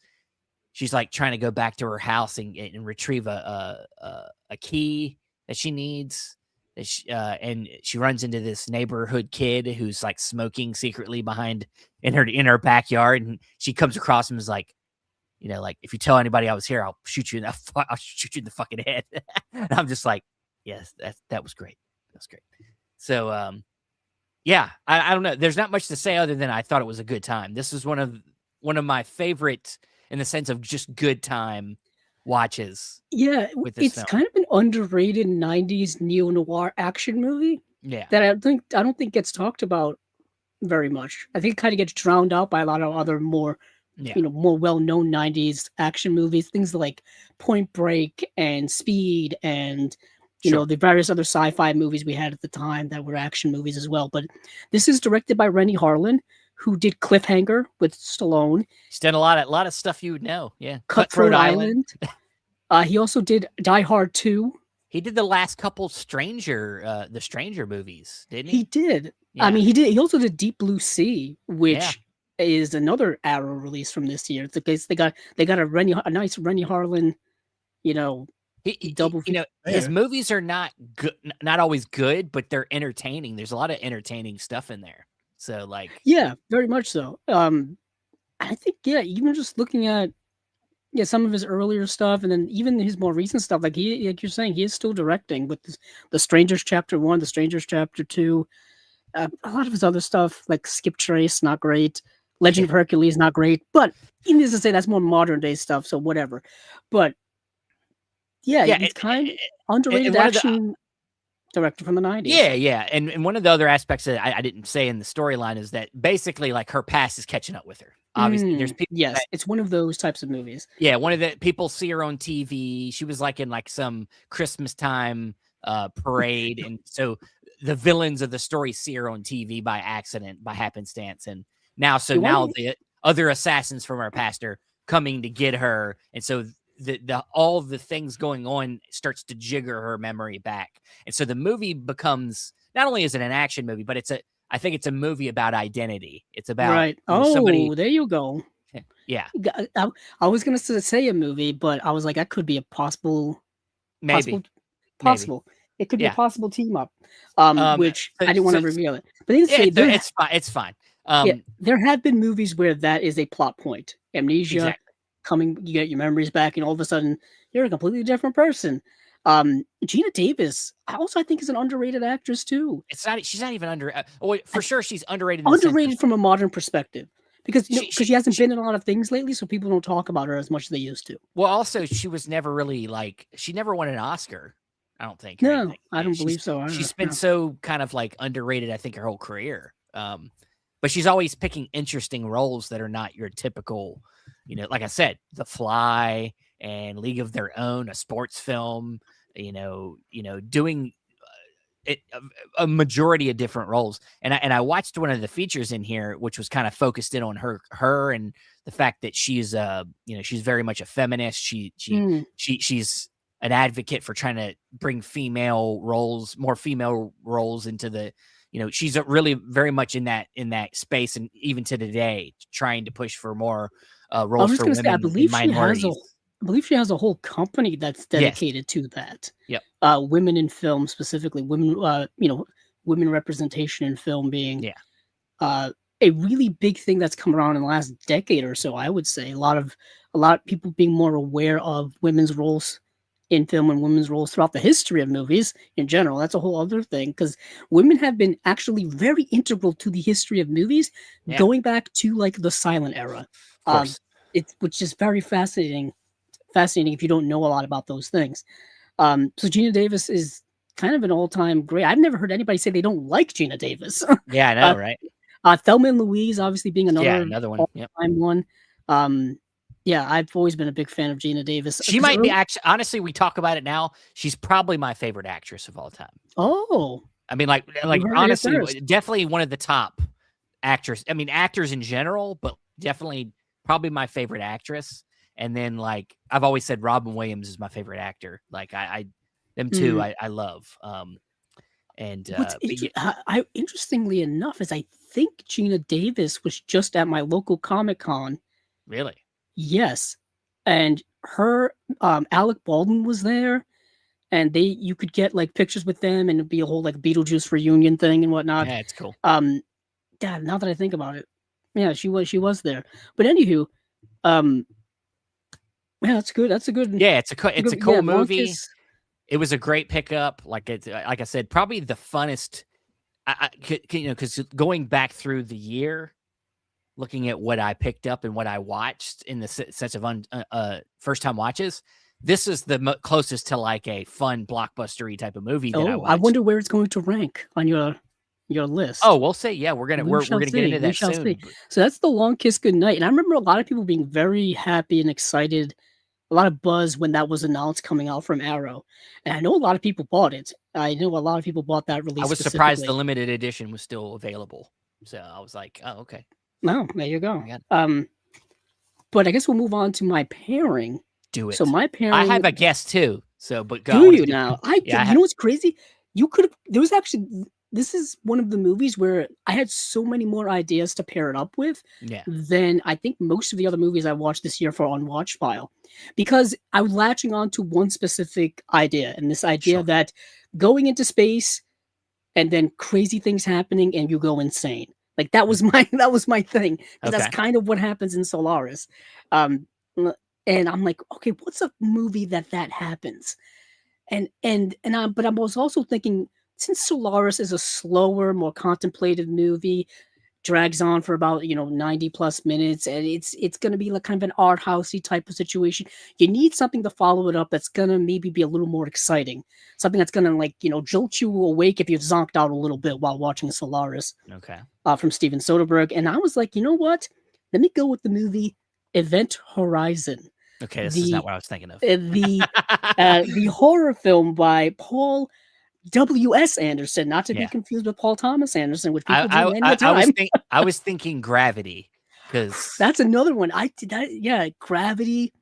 [SPEAKER 1] trying to go back to her house and retrieve a key that she needs. And she runs into this neighborhood kid who's smoking secretly in her backyard, and she comes across him and is like, if you tell anybody I was here, I'll shoot you in the fucking head. And I'm just like, yes, that was great. That was great. So yeah, I don't know. There's not much to say other than I thought it was a good time. This is one of my favorite in the sense of just good time watches.
[SPEAKER 2] Yeah, it's kind of an underrated 90s neo-noir action movie.
[SPEAKER 1] Yeah.
[SPEAKER 2] That I don't think gets talked about very much. I think it kind of gets drowned out by a lot of other more more well-known 90s action movies, things like Point Break and Speed and the various other sci-fi movies we had at the time that were action movies as well. But this is directed by Rennie Harlan, who did Cliffhanger with Stallone.
[SPEAKER 1] He's done a lot of stuff you would know. Yeah.
[SPEAKER 2] Cutthroat Island. He also did Die Hard 2.
[SPEAKER 1] He did the last couple the Stranger movies, didn't he?
[SPEAKER 2] He did.
[SPEAKER 1] Yeah.
[SPEAKER 2] He also did Deep Blue Sea, which is another Arrow release from this year. It's the case they got a nice Rennie Harlan, double.
[SPEAKER 1] His movies are not good, not always good, but they're entertaining. There's a lot of entertaining stuff in there. So like,
[SPEAKER 2] Yeah, very much so. I think even just looking at some of his earlier stuff, and then even his more recent stuff, like like you're saying, he is still directing with the Strangers Chapter 1, the Strangers Chapter 2, a lot of his other stuff, like Skip Trace, not great. Legend
[SPEAKER 1] yeah,
[SPEAKER 2] of Hercules, not great. But needless to say, that's more modern day stuff, so whatever. But yeah,
[SPEAKER 1] yeah.
[SPEAKER 2] he's kind of
[SPEAKER 1] And
[SPEAKER 2] underrated
[SPEAKER 1] one of the
[SPEAKER 2] action director from the 90s.
[SPEAKER 1] yeah, yeah, and one of the other aspects that I didn't say in the storyline is that basically like her past is catching up with her. Obviously, there's people
[SPEAKER 2] Yes,
[SPEAKER 1] that
[SPEAKER 2] it's one of those types of movies.
[SPEAKER 1] yeah, one of the people see her on TV. She was like in like some Christmas time parade, and so the villains of the story see her on TV by accident, by happenstance, and now
[SPEAKER 2] You want
[SPEAKER 1] now the other assassins from our past are coming to get her, and so the all the things going on starts to jigger her memory back, and so the movie becomes not only is it an action movie, but I think it's a movie about identity. It's about
[SPEAKER 2] right?
[SPEAKER 1] somebody
[SPEAKER 2] Oh, there you go.
[SPEAKER 1] yeah,
[SPEAKER 2] I was gonna say a movie, but I was like, that could be a possible, possible,
[SPEAKER 1] maybe maybe
[SPEAKER 2] possible. It could be a
[SPEAKER 1] yeah.
[SPEAKER 2] possible team up. Which
[SPEAKER 1] So,
[SPEAKER 2] I didn't want to reveal it, but they didn't
[SPEAKER 1] yeah,
[SPEAKER 2] say there.
[SPEAKER 1] it's fine. It's fine.
[SPEAKER 2] Yeah,
[SPEAKER 1] Um,
[SPEAKER 2] there have been movies where that is a plot point. Amnesia,
[SPEAKER 1] exactly.
[SPEAKER 2] coming, you get your memories back, and all of a sudden you're a completely different person. Gina Davis, I think is an underrated actress too.
[SPEAKER 1] It's not. She's not even under. Oh, wait, for sure, she's underrated in the sense of
[SPEAKER 2] Underrated from a modern perspective because
[SPEAKER 1] she
[SPEAKER 2] she hasn't been in a lot of things lately, so people don't talk about her as much as they used to.
[SPEAKER 1] well, also she was never really like she never won an Oscar. I don't think or
[SPEAKER 2] No,
[SPEAKER 1] anything.
[SPEAKER 2] I
[SPEAKER 1] Yeah,
[SPEAKER 2] don't believe so either.
[SPEAKER 1] she's been
[SPEAKER 2] No.
[SPEAKER 1] so kind of like underrated. I think her whole career. But she's always picking interesting roles that are not your typical. Like I said, The Fly and League of Their Own, a sports film. Doing it, a majority of different roles. And I watched one of the features in here, which was kind of focused in on her and the fact that she's she's very much a feminist. She's an advocate for trying to bring more female roles into the, she's really very much in that space. And even to today, trying to push for more
[SPEAKER 2] I was
[SPEAKER 1] roles
[SPEAKER 2] just
[SPEAKER 1] for
[SPEAKER 2] gonna say,
[SPEAKER 1] women and minorities.
[SPEAKER 2] I believe she has a whole company that's
[SPEAKER 1] Yes.
[SPEAKER 2] dedicated to that.
[SPEAKER 1] Yep.
[SPEAKER 2] Women in film, specifically women, women representation in film being
[SPEAKER 1] Yeah.
[SPEAKER 2] a really big thing that's come around in the last decade or so. I would say a lot of people being more aware of women's roles in film and women's roles throughout the history of movies in general. That's a whole other thing because women have been actually very integral to the history of movies,
[SPEAKER 1] Yeah.
[SPEAKER 2] going back to like the silent era.
[SPEAKER 1] Of course.
[SPEAKER 2] Which is very fascinating if you don't know a lot about those things. So Gina Davis is kind of an all-time great. I've never heard anybody say they don't like Gina Davis.
[SPEAKER 1] Yeah, I
[SPEAKER 2] uh,
[SPEAKER 1] know, right?
[SPEAKER 2] Thelma and Louise, obviously being
[SPEAKER 1] Yeah,
[SPEAKER 2] another
[SPEAKER 1] another one. Yep.
[SPEAKER 2] all-time one. Yeah, I've always been a big fan of Gina Davis.
[SPEAKER 1] She might be actually, honestly, we talk about it now. She's probably my favorite actress of all time.
[SPEAKER 2] Oh,
[SPEAKER 1] I mean, like honestly, definitely one of the top actors. I mean, actors in general, but definitely probably my favorite actress. And then like I've always said, Robin Williams is my favorite actor. Like them two, I love.
[SPEAKER 2] Interestingly enough, is I think Gina Davis was just at my local Comic-Con.
[SPEAKER 1] Really?
[SPEAKER 2] Yes, and her, Alec Baldwin was there, and you could get like pictures with them, and it'd be a whole like Beetlejuice reunion thing and whatnot.
[SPEAKER 1] Yeah, it's cool.
[SPEAKER 2] Dad, now that I think about it, yeah, she was there. But anywho, yeah, that's good. That's a good.
[SPEAKER 1] Yeah, it's a cool movie.
[SPEAKER 2] Monkeys.
[SPEAKER 1] It was a great pickup. Like I said, probably the funnest. Because going back through the year, looking at what I picked up and what I watched in the sense of first time watches, this is the closest to like a fun blockbustery type of movie that I watched.
[SPEAKER 2] I wonder where it's going to rank on your list.
[SPEAKER 1] Oh, we'll see. Yeah, we're gonna get into that soon.
[SPEAKER 2] See. So that's The Long Kiss Goodnight, and I remember a lot of people being very happy and excited, a lot of buzz when that was announced coming out from Arrow, and I know a lot of people bought it. I know a lot of people bought that release.
[SPEAKER 1] I was surprised the limited edition was still available, so I was like, oh, okay.
[SPEAKER 2] No, there you go. But I guess we'll move on to my pairing.
[SPEAKER 1] Do it.
[SPEAKER 2] So my pairing.
[SPEAKER 1] I have a guess too. So, but
[SPEAKER 2] go. Do you now? You know what's crazy? You could have. There was actually. This is one of the movies where I had so many more ideas to pair it up with than I think most of the other movies I watched this year for Unwatched Pile, because I was latching on to one specific idea, and this idea that going into space and then crazy things happening and you go insane. Like that was my thing, because that's
[SPEAKER 1] Okay.
[SPEAKER 2] kind of what happens in Solaris. Um, and I'm like, okay, what's a movie that happens? But I was also thinking, since Solaris is a slower, more contemplative movie, drags on for about 90 plus minutes, and it's going to be like kind of an art housey type of situation. You need something to follow it up that's going to maybe be a little more exciting, something that's going to like jolt you awake if you've zonked out a little bit while watching Solaris,
[SPEAKER 1] Okay.
[SPEAKER 2] from Steven Soderbergh. And I was like, you know what, let me go with the movie Event Horizon,
[SPEAKER 1] Okay. This is not
[SPEAKER 2] the
[SPEAKER 1] what I was thinking of.
[SPEAKER 2] uh, the the horror film by Paul W.S. Anderson, not to be
[SPEAKER 1] Yeah.
[SPEAKER 2] confused with Paul Thomas Anderson, which people do many a
[SPEAKER 1] I was
[SPEAKER 2] time.
[SPEAKER 1] I was thinking Gravity, because
[SPEAKER 2] That's another one. I did that. Yeah, Gravity.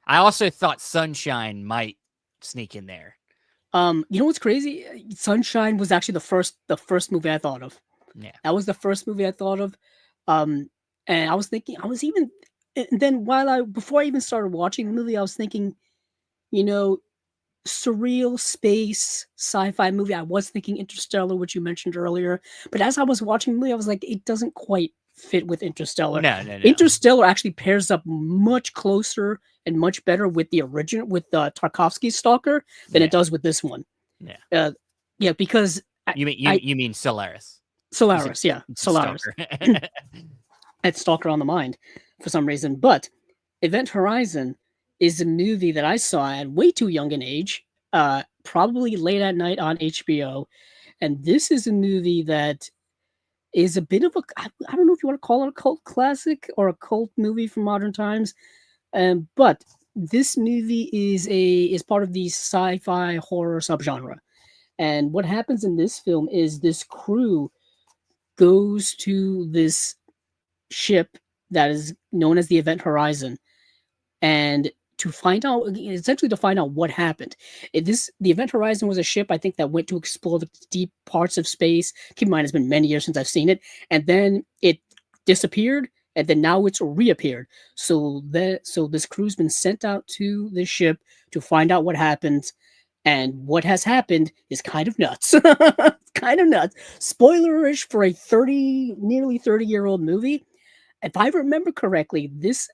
[SPEAKER 1] I also thought Sunshine might sneak in there.
[SPEAKER 2] You know what's crazy? Sunshine was actually the first movie I thought of.
[SPEAKER 1] Yeah.
[SPEAKER 2] That was the first movie I thought of. And I was thinking, and then before I even started watching the movie, I was thinking, you know, surreal space sci-fi movie. I was thinking Interstellar, which you mentioned earlier, but as I was watching the movie, I was like, it doesn't quite fit with Interstellar.
[SPEAKER 1] No, no, no.
[SPEAKER 2] Interstellar actually pairs up much closer and much better with the original, with Tarkovsky's Stalker, than
[SPEAKER 1] Yeah.
[SPEAKER 2] it does with this one.
[SPEAKER 1] Yeah.
[SPEAKER 2] Yeah, because
[SPEAKER 1] You mean Solaris?
[SPEAKER 2] Solaris, yeah,
[SPEAKER 1] You said
[SPEAKER 2] Solaris.
[SPEAKER 1] Stalker.
[SPEAKER 2] I had Stalker on the mind for some reason. But Event Horizon is a movie that I saw at way too young an age, probably late at night on HBO. And this is a movie that is a bit of I don't know if you want to call it a cult classic or a cult movie from modern times. But this movie is part of the sci-fi horror subgenre. And what happens in this film is this crew goes to this ship that is known as the Event Horizon, and to find out what happened. The Event Horizon was a ship, I think, that went to explore the deep parts of space. Keep in mind, it's been many years since I've seen it, and then it disappeared, and then now it's reappeared. So this crew's been sent out to this ship to find out what happened. And what has happened is kind of nuts. Kind of nuts. Spoilerish for a nearly 30-year-old movie. If I remember correctly, this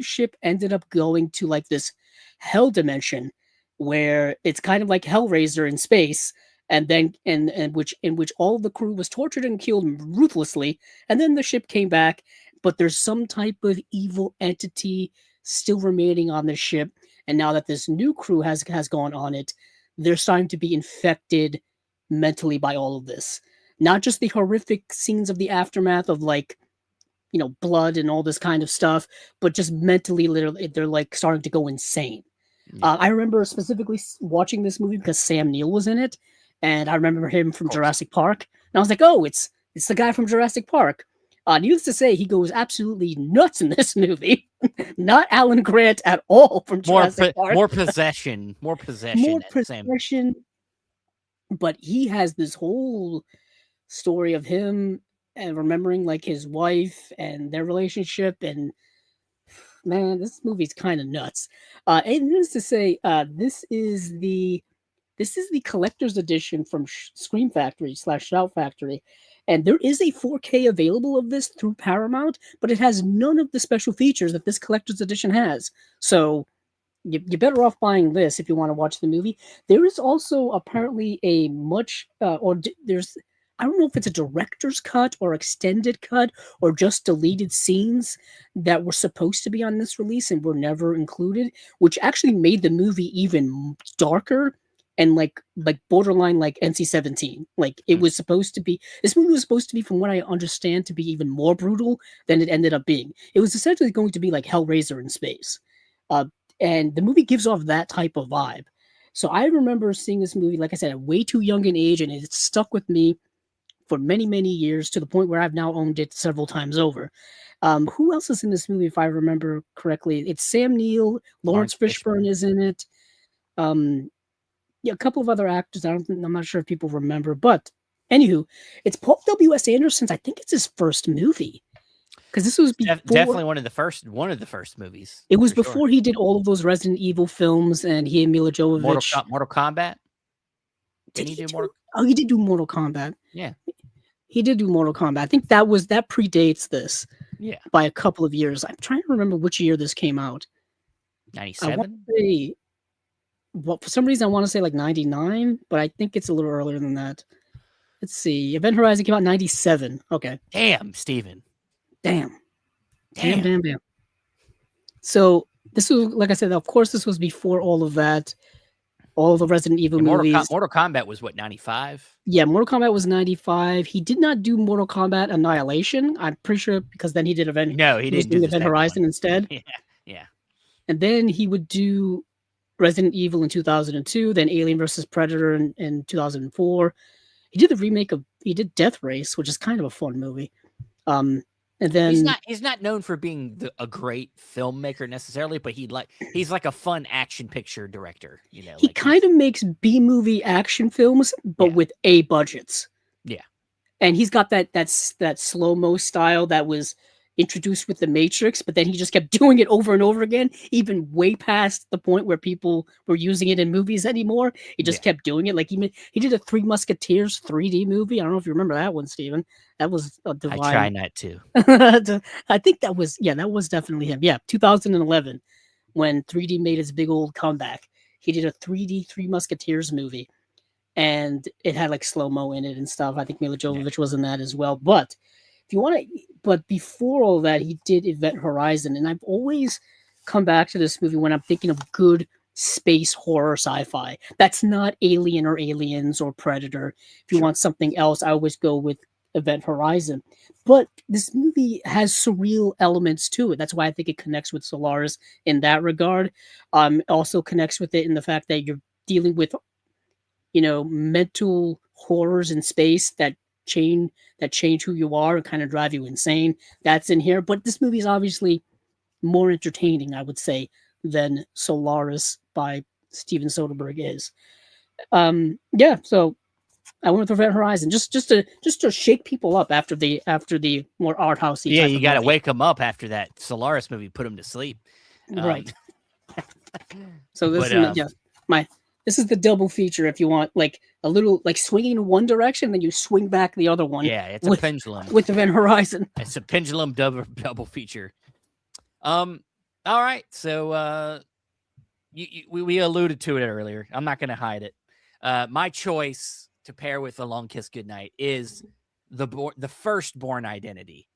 [SPEAKER 2] ship ended up going to like this hell dimension, where it's kind of like Hellraiser in space, and then in which all of the crew was tortured and killed ruthlessly, and then the ship came back, but there's some type of evil entity still remaining on the ship, and now that this new crew has gone on it, they're starting to be infected mentally by all of this. Not just the horrific scenes of the aftermath of like blood and all this kind of stuff, but just mentally, literally, they're like starting to go insane.
[SPEAKER 1] Yeah.
[SPEAKER 2] I remember specifically watching this movie because Sam Neill was in it, and I remember him from Jurassic Park, and I was like, oh, it's the guy from Jurassic Park. Needless to say, he goes absolutely nuts in this movie. Not Alan Grant at all from Jurassic Park.
[SPEAKER 1] More possession.
[SPEAKER 2] More possession. But he has this whole story of him and remembering like his wife and their relationship, and man, this movie's kind of nuts. And needless to say, this is the collector's edition from Scream Factory / Shout Factory, and there is a 4K available of this through Paramount, but it has none of the special features that this collector's edition has. So you're better off buying this if you want to watch the movie. There is also apparently a there's, I don't know if it's a director's cut or extended cut or just deleted scenes that were supposed to be on this release and were never included, which actually made the movie even darker and like borderline like NC-17. Like it was supposed to be, this movie was supposed to be, from what I understand, to be even more brutal than it ended up being. It was essentially going to be like Hellraiser in space. And the movie gives off that type of vibe. So I remember seeing this movie, like I said, at way too young an age, and it stuck with me for many, many years, to the point where I've now owned it several times over. Who else is in this movie, if I remember correctly? It's Sam Neill, Lawrence Fishburne is in it. Yeah, a couple of other actors. I'm not sure if people remember, but anywho, it's Paul W.S. Anderson's. I think it's his first movie, because this was before,
[SPEAKER 1] definitely one of the first movies.
[SPEAKER 2] It was before he did all of those Resident Evil films, and he and Mila Jovovich.
[SPEAKER 1] Mortal Kombat.
[SPEAKER 2] Did he do Mortal? Oh, he did do Mortal Kombat.
[SPEAKER 1] Yeah.
[SPEAKER 2] He did do Mortal Kombat. I think that predates this
[SPEAKER 1] Yeah,
[SPEAKER 2] by a couple of years. I'm trying to remember which year this came out. I want
[SPEAKER 1] 97.
[SPEAKER 2] to say, well, for some reason I want to say like 99, but I think it's a little earlier than that. Let's see. Event Horizon came out in 97. Okay.
[SPEAKER 1] Damn, Steven.
[SPEAKER 2] Damn. Damn,
[SPEAKER 1] Damn.
[SPEAKER 2] damn, damn. So this was, like I said, of course, this was before all of that, all the Resident Evil
[SPEAKER 1] Yeah,
[SPEAKER 2] movies.
[SPEAKER 1] Mortal Kombat was what, 95?
[SPEAKER 2] Yeah, Mortal Kombat was 95. He did not do Mortal Kombat Annihilation. I'm pretty sure because then he did
[SPEAKER 1] No, he
[SPEAKER 2] he was
[SPEAKER 1] didn't do
[SPEAKER 2] doing
[SPEAKER 1] the
[SPEAKER 2] Event
[SPEAKER 1] second one.
[SPEAKER 2] Horizon instead.
[SPEAKER 1] Yeah, yeah.
[SPEAKER 2] And then he would do Resident Evil in 2002, then Alien versus Predator in 2004. He did the remake of he did Death Race, which is kind of a fun movie. And then
[SPEAKER 1] He's not known for being a great filmmaker necessarily, but he's like a fun action picture director, you know.
[SPEAKER 2] he
[SPEAKER 1] Like
[SPEAKER 2] kind of makes B movie action films, but
[SPEAKER 1] Yeah.
[SPEAKER 2] with A budgets.
[SPEAKER 1] Yeah.
[SPEAKER 2] And he's got that slow mo style that was introduced with the Matrix, but then he just kept doing it over and over again, even way past the point where people were using it in movies anymore. He just kept doing it. Like he did a Three Musketeers 3D movie. I don't know if you remember that one, Steven. That was a divine.
[SPEAKER 1] I try not to.
[SPEAKER 2] I think that was definitely him. Yeah, 2011 when 3D made its big old comeback. He did a 3D Three Musketeers movie, and it had like slow mo in it and stuff. I think Mila Jovovich was in that as well. But if you want to, but before all that, he did Event Horizon, and I've always come back to this movie when I'm thinking of good space horror sci-fi. That's not Alien or Aliens or Predator. If you want something else, I always go with Event Horizon. But this movie has surreal elements to it. That's why I think it connects with Solaris in that regard. It also connects with it in the fact that you're dealing with, mental horrors in space that change who you are and kind of drive you insane. That's in here. But this movie is obviously more entertaining, I would say, than Solaris by Steven Soderbergh is. So I went with Event Horizon just to shake people up after the more art housey.
[SPEAKER 1] Yeah,
[SPEAKER 2] type
[SPEAKER 1] you
[SPEAKER 2] of
[SPEAKER 1] got to
[SPEAKER 2] movie.
[SPEAKER 1] wake them up after that Solaris movie put them to sleep.
[SPEAKER 2] Right. So this
[SPEAKER 1] but,
[SPEAKER 2] this is the double feature if you want like a little like swinging in one direction, then you swing back the other one.
[SPEAKER 1] Yeah, it's a pendulum.
[SPEAKER 2] With Event Horizon.
[SPEAKER 1] It's a pendulum double feature. All right. So we alluded to it earlier. I'm not going to hide it. My choice to pair with A Long Kiss Goodnight is the first Bourne Identity.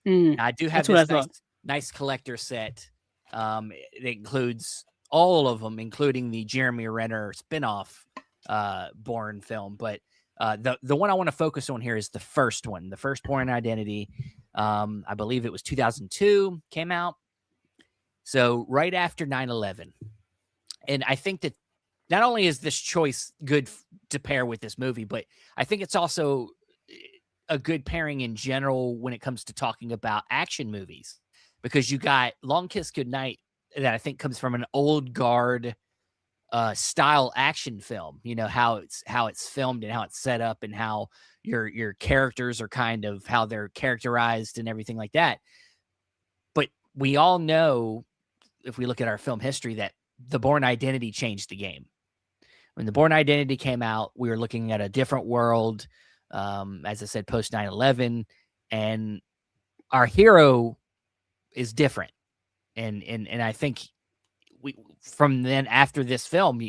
[SPEAKER 1] I do have this nice collector set. It includes all of them, including the Jeremy Renner spinoff Bourne film. But the one I want to focus on here is the first one, the first Bourne Identity. I believe it was 2002 came out. So right after 9/11. And I think that not only is this choice good to pair with this movie, but I think it's also a good pairing in general when it comes to talking about action movies, because you got Long Kiss Goodnight that I think comes from an old guard style action film. You know, how it's filmed and how it's set up and how your characters are kind of how they're characterized and everything like that. But we all know, if we look at our film history, that the Bourne Identity changed the game. When the Bourne Identity came out, we were looking at a different world, as I said, post 9/11, and our hero is different. And I think from then after this film,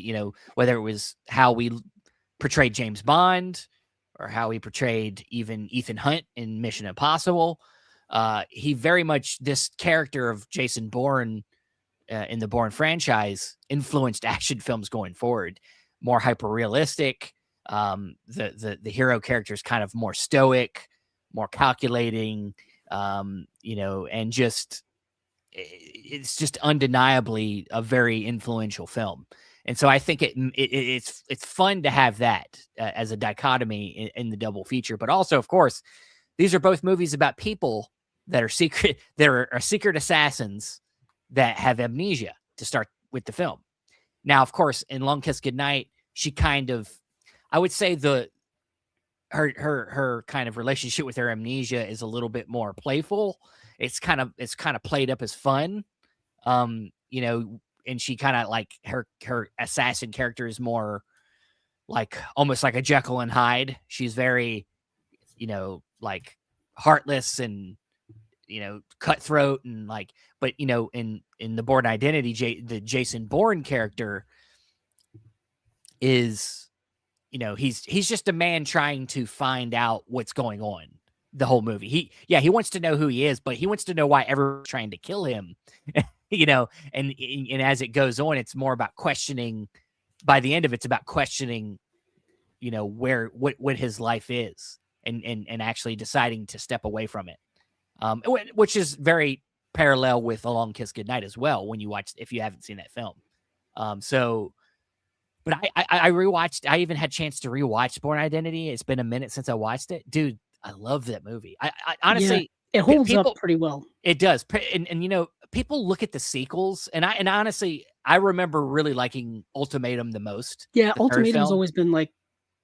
[SPEAKER 1] whether it was how we portrayed James Bond or how he portrayed even Ethan Hunt in Mission Impossible, he very much, this character of Jason Bourne in the Bourne franchise influenced action films going forward. More hyper realistic. The hero character is kind of more stoic, more calculating, and just it's just undeniably a very influential film. And so I think it's fun to have that as a dichotomy in the double feature. But also, of course, these are both movies about people that are secret assassins that have amnesia to start with the film. Now, of course, in Long Kiss Goodnight, she kind of, I would say her kind of relationship with her amnesia is a little bit more playful. It's kind of played up as fun. And she kind of like her assassin character is more like almost like a Jekyll and Hyde. She's very, like heartless and cutthroat and like, but in the Bourne Identity, the Jason Bourne character is, he's just a man trying to find out what's going on the whole movie. He wants to know who he is, but he wants to know why everyone's trying to kill him. And as it goes on, it's more about questioning. By the end of it's about questioning, what his life is, and actually deciding to step away from it. Which is very parallel with A Long Kiss Goodnight as well. When you watch, if you haven't seen that film, but I rewatched. I even had a chance to rewatch Bourne Identity. It's been a minute since I watched it, dude. I love that movie. I honestly,
[SPEAKER 2] it holds up pretty well.
[SPEAKER 1] It does, and people look at the sequels, and honestly, I remember really liking Ultimatum the most.
[SPEAKER 2] Yeah, Ultimatum's always been like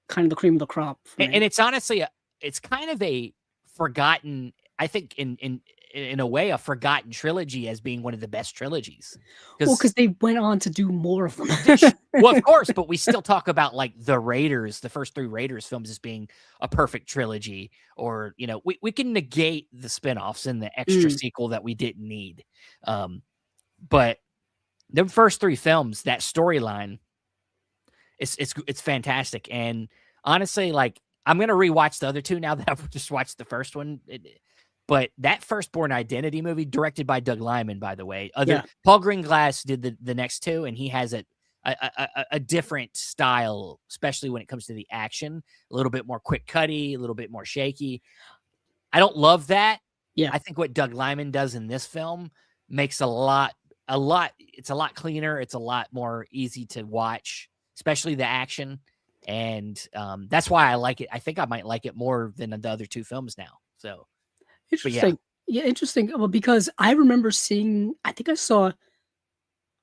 [SPEAKER 2] kind of the cream of the crop.
[SPEAKER 1] And it's honestly, it's kind of a forgotten. I think in a way, a forgotten trilogy as being one of the best trilogies.
[SPEAKER 2] Because they went on to do more of them.
[SPEAKER 1] Well, of course, but we still talk about like the Raiders, the first 3 Raiders films as being a perfect trilogy, or we can negate the spinoffs and the extra sequel that we didn't need. But the first 3 films, that storyline, it's fantastic. And honestly, like, I'm gonna rewatch the other 2 now that I've just watched the first one. But that first Bourne Identity movie, directed by Doug Liman, by the way. Paul Greengrass did the next 2, and he has a different style, especially when it comes to the action. A little bit more quick cutty, a little bit more shaky. I don't love that.
[SPEAKER 2] Yeah,
[SPEAKER 1] I think what Doug Liman does in this film makes a lot. It's a lot cleaner. It's a lot more easy to watch, especially the action, and that's why I like it. I think I might like it more than the other 2 films now. So.
[SPEAKER 2] Interesting. Yeah, interesting. Well, because I remember seeing, I think I saw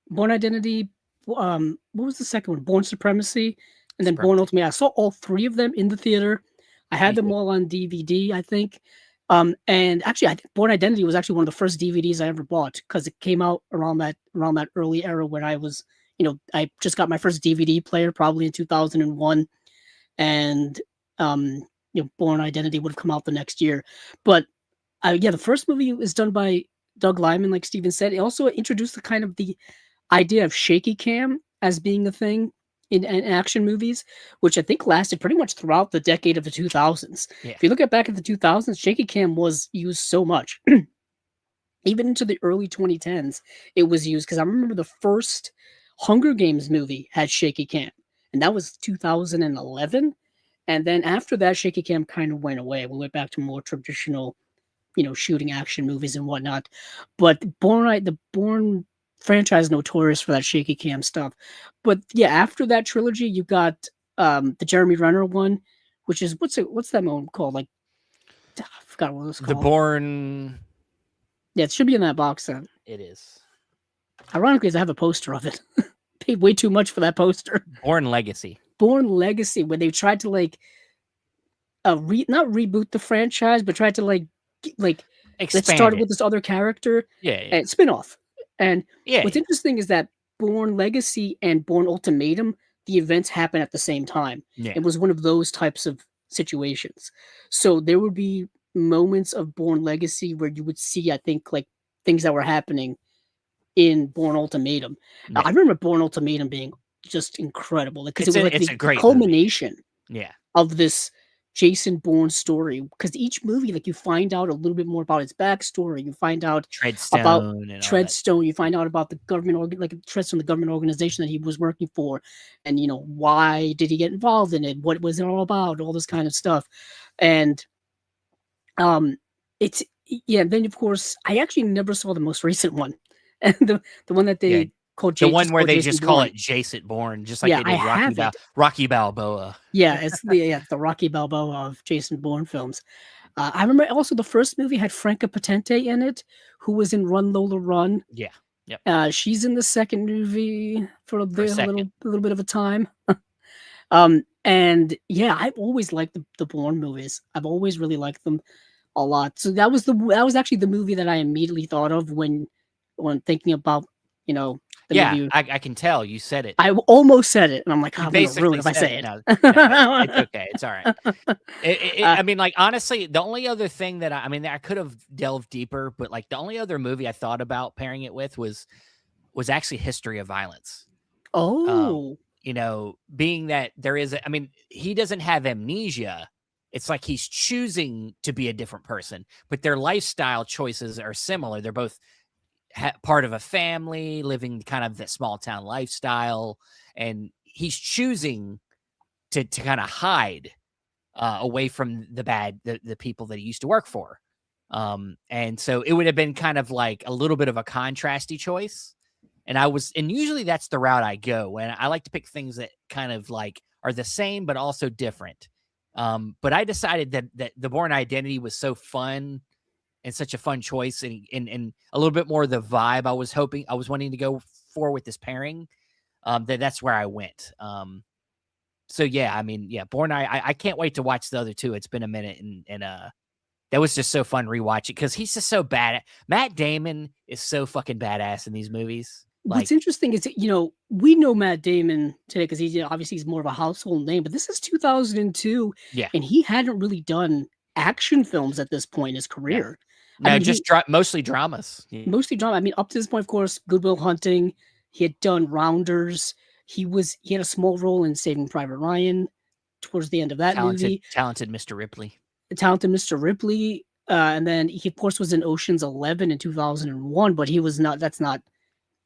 [SPEAKER 2] Bourne Identity. What was the second one? Bourne Supremacy, and then Bourne Ultimate. I saw all 3 of them in the theater. I had them all on DVD, I think. And actually, I think Bourne Identity was actually one of the first DVDs I ever bought, because it came out around that early era when I was, I just got my first DVD player probably in 2001, and Bourne Identity would have come out the next year, but. The first movie is done by Doug Liman, like Steven said. It also introduced the idea of shaky cam as being a thing in action movies, which I think lasted pretty much throughout the decade of the 2000s.
[SPEAKER 1] Yeah.
[SPEAKER 2] If you look back at the 2000s, shaky cam was used so much. Even into the early 2010s, it was used, because I remember the first Hunger Games movie had shaky cam, and that was 2011. And then after that, shaky cam kind of went away. We went back to more traditional shooting action movies and whatnot. But the Bourne franchise notorious for that shaky cam stuff. But yeah, after that trilogy, you got the Jeremy Renner one, which is what's that one called? Like, I forgot what it was called.
[SPEAKER 1] The Bourne.
[SPEAKER 2] Yeah, it should be in that box set.
[SPEAKER 1] It is.
[SPEAKER 2] Ironically, I have a poster of it. Paid way too much for that poster.
[SPEAKER 1] Bourne Legacy.
[SPEAKER 2] Bourne Legacy, where they tried to like not reboot the franchise, but tried to like let's start with this other character, and spin-off. And what's interesting is that Bourne Legacy and Bourne Ultimatum, the events happen at the same time. It was one of those types of situations. So there would be moments of Bourne Legacy where you would see, I think, like things that were happening in Bourne Ultimatum. I remember Bourne Ultimatum being just incredible, because it was like the culmination of this Jason Bourne story, because each movie, like, you find out a little bit more about its backstory. You find out about Treadstone. You find out about the government, Treadstone, the government organization that he was working for, and why did he get involved in it? What was it all about? All this kind of stuff, and it's Then of course, I actually never saw the most recent one, and the one that they.
[SPEAKER 1] The one where they just call it Jason Bourne, just like they did Rocky Balboa.
[SPEAKER 2] Yeah, it's the Rocky Balboa of Jason Bourne films. I remember also the first movie had Franca Potente in it, who was in Run Lola Run.
[SPEAKER 1] Yeah, yep.
[SPEAKER 2] She's in the second movie for a little bit of a time. And yeah, I've always liked the Bourne movies. I've always really liked them a lot. So that was actually the movie that I immediately thought of when thinking about The
[SPEAKER 1] Yeah,
[SPEAKER 2] movie.
[SPEAKER 1] I can tell you said it.
[SPEAKER 2] I almost said it, and I'm like,
[SPEAKER 1] You
[SPEAKER 2] I'm gonna ruin
[SPEAKER 1] basically
[SPEAKER 2] it if I
[SPEAKER 1] said
[SPEAKER 2] say
[SPEAKER 1] it.
[SPEAKER 2] it.
[SPEAKER 1] No, no, it's okay. It's all right.
[SPEAKER 2] Uh,
[SPEAKER 1] I mean, like, honestly, the only other thing that I mean, I could have delved deeper, but like the only other movie I thought about pairing it with was actually History of Violence.
[SPEAKER 2] oh,
[SPEAKER 1] You know, being that there is, I mean, he doesn't have amnesia. It's like he's choosing to be a different person, but their lifestyle choices are similar. They're both part of a family, living kind of that small town lifestyle, and he's choosing to kind of hide away from the people that he used to work for. And so it would have been kind of like a little bit of a contrasty choice. And usually that's the route I go. And I like to pick things that kind of like are the same, but also different. But I decided that the Bourne Identity was so fun and such a fun choice and a little bit more the vibe I was wanting to go for with this pairing. That's where I went. So yeah, I mean, yeah, Bourne. I can't wait to watch the other two. It's been a minute, and that was just so fun rewatching because he's just so bad. Matt Damon is so fucking badass in these movies.
[SPEAKER 2] what's
[SPEAKER 1] Like,
[SPEAKER 2] interesting is that, we know Matt Damon today because obviously he's more of a household name, but this is 2002,
[SPEAKER 1] yeah,
[SPEAKER 2] and he hadn't really done action films at this point in his
[SPEAKER 1] no,
[SPEAKER 2] career. I
[SPEAKER 1] no,
[SPEAKER 2] mean,
[SPEAKER 1] just mostly dramas. Yeah.
[SPEAKER 2] mostly drama. I mean, up to this point, of course, Good Will Hunting. He had done Rounders. He had a small role in Saving Private Ryan towards the end of that movie.
[SPEAKER 1] Talented Mr. Ripley.
[SPEAKER 2] The Talented Mr. Ripley, and then he of course was in Ocean's 11 in 2001, but he was not. That's not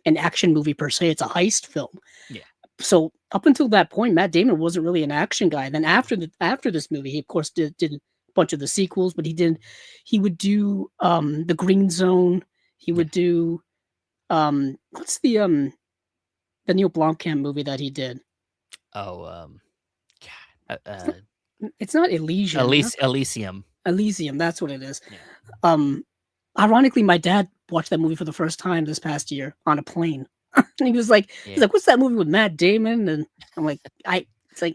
[SPEAKER 2] an action movie per se. It's a heist film.
[SPEAKER 1] Yeah,
[SPEAKER 2] So up until that point, Matt Damon wasn't really an action guy. And then after this movie, he of course did a bunch of the sequels, but he would do the Green Zone. He
[SPEAKER 1] yeah.
[SPEAKER 2] would do what's the Neil Blomkamp movie that he did?
[SPEAKER 1] Oh, God,
[SPEAKER 2] It's not Elysium.
[SPEAKER 1] Elysium.
[SPEAKER 2] Elysium, that's what it is.
[SPEAKER 1] Yeah.
[SPEAKER 2] Ironically, my dad watched that movie for the first time this past year on a plane. And he was like,
[SPEAKER 1] Yeah.
[SPEAKER 2] he's like, what's that movie with Matt Damon? And I'm like, I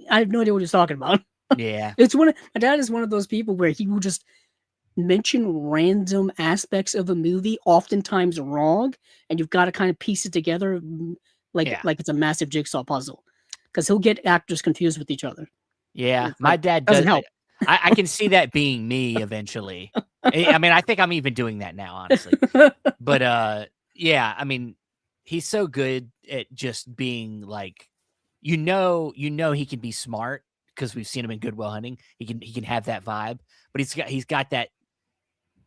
[SPEAKER 2] have no idea what he's talking about.
[SPEAKER 1] Yeah.
[SPEAKER 2] My dad is one of those people where he will just mention random aspects of a movie, oftentimes wrong, and you've got to kind of piece it together like it's a massive jigsaw puzzle. Because he'll get actors confused with each other.
[SPEAKER 1] Yeah, my dad
[SPEAKER 2] doesn't help.
[SPEAKER 1] I can see that being me eventually. I mean, I think I'm even doing that now, honestly. But yeah, I mean, he's so good at just being like, he can be smart because we've seen him in Good Will Hunting. He can have that vibe, but he's got that.